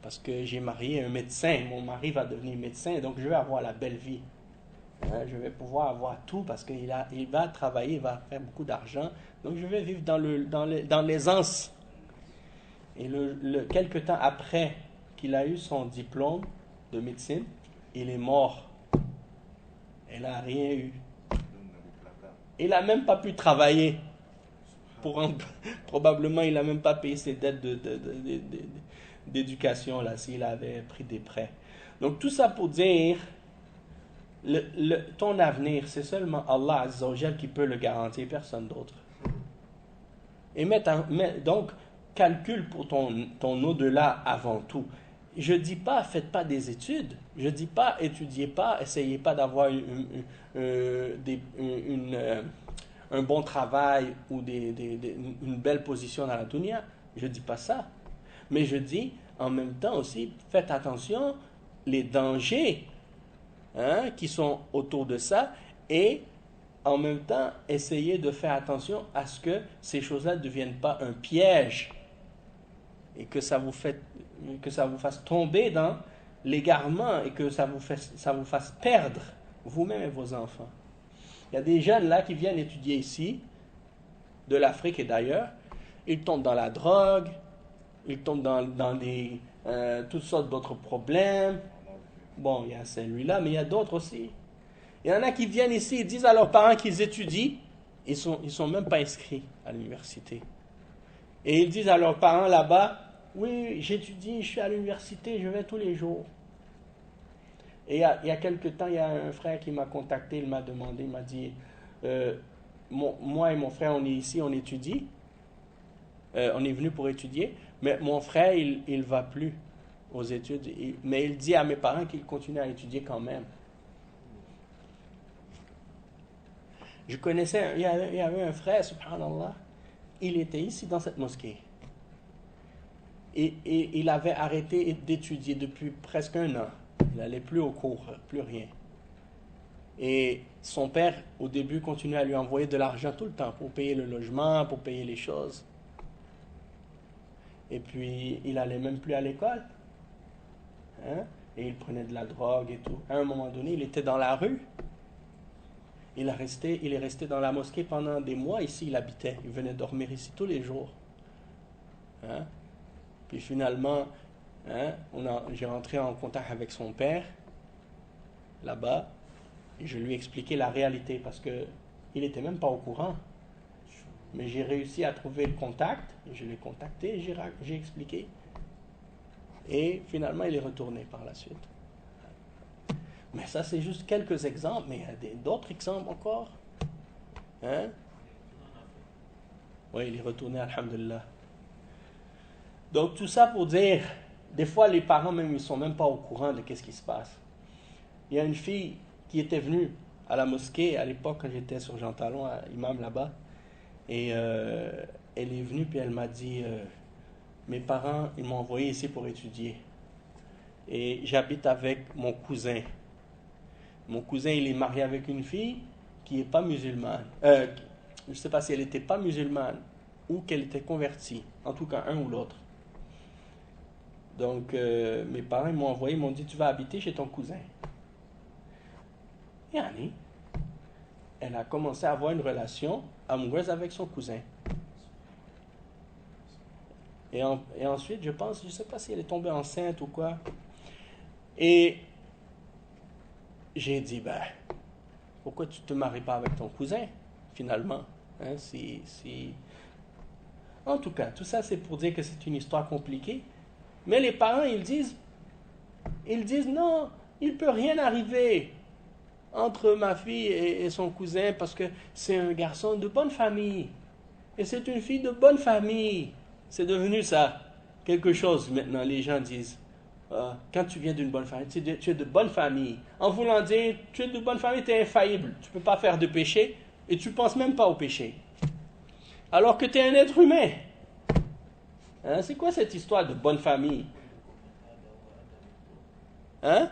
parce que j'ai marié un médecin, mon mari va devenir médecin, donc je vais avoir la belle vie. Hein, je vais pouvoir avoir tout parce qu'il va travailler, il va faire beaucoup d'argent, donc je vais vivre dans l'aisance. Et quelque temps après qu'il a eu son diplôme de médecine, il est mort. Elle n'a rien eu. Il n'a même pas pu travailler. Probablement, il n'a même pas payé ses dettes d'éducation là, s'il avait pris des prêts. Donc tout ça pour dire, ton avenir, c'est seulement Allah Azza wa Jal qui peut le garantir, personne d'autre. Et donc, calcule pour ton au-delà avant tout. Je ne dis pas, faites pas des études. Je ne dis pas, étudiez pas, essayez pas d'avoir un bon travail ou une belle position dans la dunya. Je ne dis pas ça. Mais je dis, en même temps aussi, faites attention les dangers qui sont autour de ça, et en même temps, essayez de faire attention à ce que ces choses-là ne deviennent pas un piège et que ça vous fasse tomber dans l'égarement et que ça vous fasse perdre vous-même et vos enfants. Il y a des jeunes là qui viennent étudier ici, de l'Afrique et d'ailleurs, ils tombent dans la drogue, ils tombent dans toutes sortes d'autres problèmes. Bon, il y a celui-là, mais il y a d'autres aussi. Il y en a qui viennent ici et disent à leurs parents qu'ils étudient, ils sont même pas inscrits à l'université. Et ils disent à leurs parents là-bas, oui, j'étudie, je suis à l'université, je vais tous les jours. Et il y a quelque temps, il y a un frère qui m'a contacté, il m'a demandé, il m'a dit, moi et mon frère, on est ici, on étudie, on est venu pour étudier, mais mon frère, il va plus aux études, mais il dit à mes parents qu'il continue à étudier quand même. Je connaissais, il y avait un frère, subhanallah, il était ici dans cette mosquée. Et il avait arrêté d'étudier depuis presque 1 an. Il n'allait plus au cours, plus rien. Et son père, au début, continuait à lui envoyer de l'argent tout le temps pour payer le logement, pour payer les choses. Et puis, il n'allait même plus à l'école. Et il prenait de la drogue et tout. À un moment donné, il était dans la rue. Il est resté dans la mosquée pendant des mois. Ici, il habitait. Il venait dormir ici tous les jours. Puis finalement, j'ai rentré en contact avec son père, là-bas, et je lui ai expliqué la réalité, parce qu'il n'était même pas au courant. Mais j'ai réussi à trouver le contact, je l'ai contacté, j'ai expliqué. Et finalement, il est retourné par la suite. Mais ça, c'est juste quelques exemples, mais il y a d'autres exemples encore. Oui, il est retourné, alhamdulillah. Donc, tout ça pour dire, des fois, les parents même, ils ne sont même pas au courant de ce qui se passe. Il y a une fille qui était venue à la mosquée, à l'époque, quand j'étais sur Jean Talon, imam là-bas, et elle est venue puis elle m'a dit, mes parents, ils m'ont envoyé ici pour étudier. Et j'habite avec mon cousin. Mon cousin, il est marié avec une fille qui n'est pas musulmane. Je ne sais pas si elle n'était pas musulmane ou qu'elle était convertie. En tout cas, un ou l'autre. Donc, mes parents m'ont envoyé, ils m'ont dit, tu vas habiter chez ton cousin. Et Annie, elle a commencé à avoir une relation amoureuse avec son cousin. Et ensuite, je pense, je ne sais pas si elle est tombée enceinte ou quoi. Et j'ai dit, pourquoi tu ne te maries pas avec ton cousin, finalement? Hein, En tout cas, tout ça, c'est pour dire que c'est une histoire compliquée. Mais les parents, ils disent, non, il ne peut rien arriver entre ma fille et son cousin parce que c'est un garçon de bonne famille. Et c'est une fille de bonne famille. C'est devenu ça, quelque chose maintenant, les gens disent. Quand tu viens d'une bonne famille, tu es de bonne famille. En voulant dire, tu es de bonne famille, tu es infaillible. Tu ne peux pas faire de péché et tu ne penses même pas au péché. Alors que tu es un être humain. Hein? C'est quoi cette histoire de bonne famille? Hein?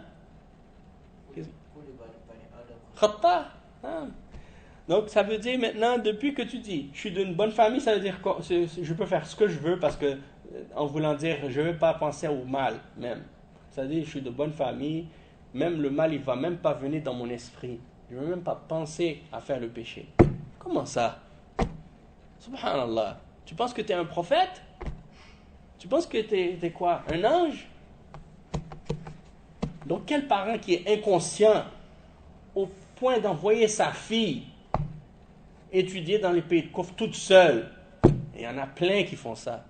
Khatta. Hein? Donc ça veut dire maintenant, depuis que tu dis, je suis d'une bonne famille, ça veut dire que je peux faire ce que je veux parce que, en voulant dire, je ne veux pas penser au mal même. C'est-à-dire, je suis de bonne famille, même le mal, il ne va même pas venir dans mon esprit. Je ne veux même pas penser à faire le péché. Comment ça? Subhanallah. Tu penses que tu es un prophète? Tu penses que tu es quoi? Un ange? Donc quel parent qui est inconscient au point d'envoyer sa fille étudier dans les pays de Kouf toute seule? Et il y en a plein qui font ça.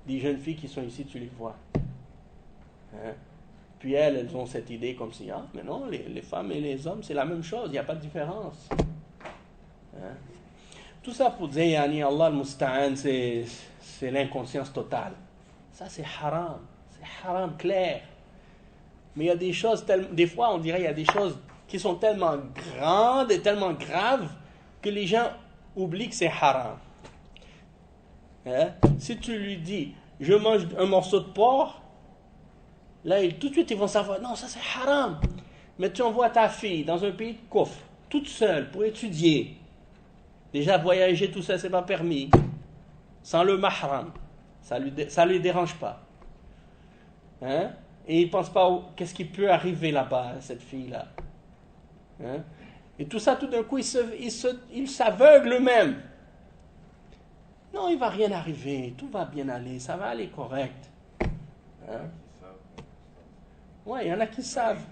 Des jeunes filles qui sont ici, tu les vois. Hein? Puis elles ont cette idée comme si, mais non, les femmes et les hommes, c'est la même chose, il n'y a pas de différence. Hein? Tout ça pour dire, Yani, Allah al-Musta'an, c'est l'inconscience totale. Ça, c'est haram clair. Mais il y a des choses, des fois, on dirait, il y a des choses qui sont tellement grandes et tellement graves que les gens oublient que c'est haram. Hein? Si tu lui dis, je mange un morceau de porc, là, tout de suite, ils vont savoir, non, ça c'est haram. Mais tu envoies ta fille dans un pays de Kouf, toute seule, pour étudier. Déjà, voyager, tout ça, c'est pas permis. Sans le mahram. Ça lui dérange pas. Hein? Et il ne pense pas qu'est-ce qui peut arriver là-bas à cette fille-là. Hein? Et tout ça, tout d'un coup, il s'aveugle même. Non, il ne va rien arriver. Tout va bien aller. Ça va aller correct. Hein? Oui, il y en a qui savent.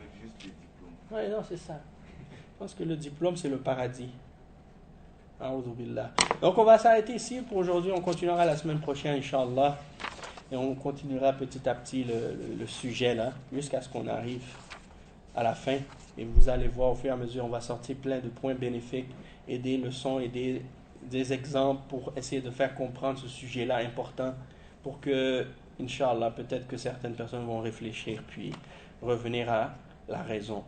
Oui, non, c'est ça. Je pense que le diplôme, c'est le paradis. Donc, on va s'arrêter ici pour aujourd'hui. On continuera la semaine prochaine, Inch'Allah. Et on continuera petit à petit le sujet là, jusqu'à ce qu'on arrive à la fin. Et vous allez voir au fur et à mesure, on va sortir plein de points bénéfiques et des leçons et des exemples pour essayer de faire comprendre ce sujet-là important pour que, Inch'Allah, peut-être que certaines personnes vont réfléchir puis revenir à la raison.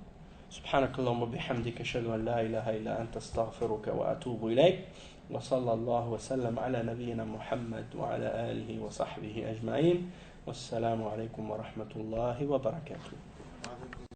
سبحانك اللهم وبحمدك أشهد أن لا إله إلا أنت أستغفرك وأتوب إليك وصلى الله وسلم على نبينا محمد وعلى آله وصحبه أجمعين والسلام عليكم ورحمة الله وبركاته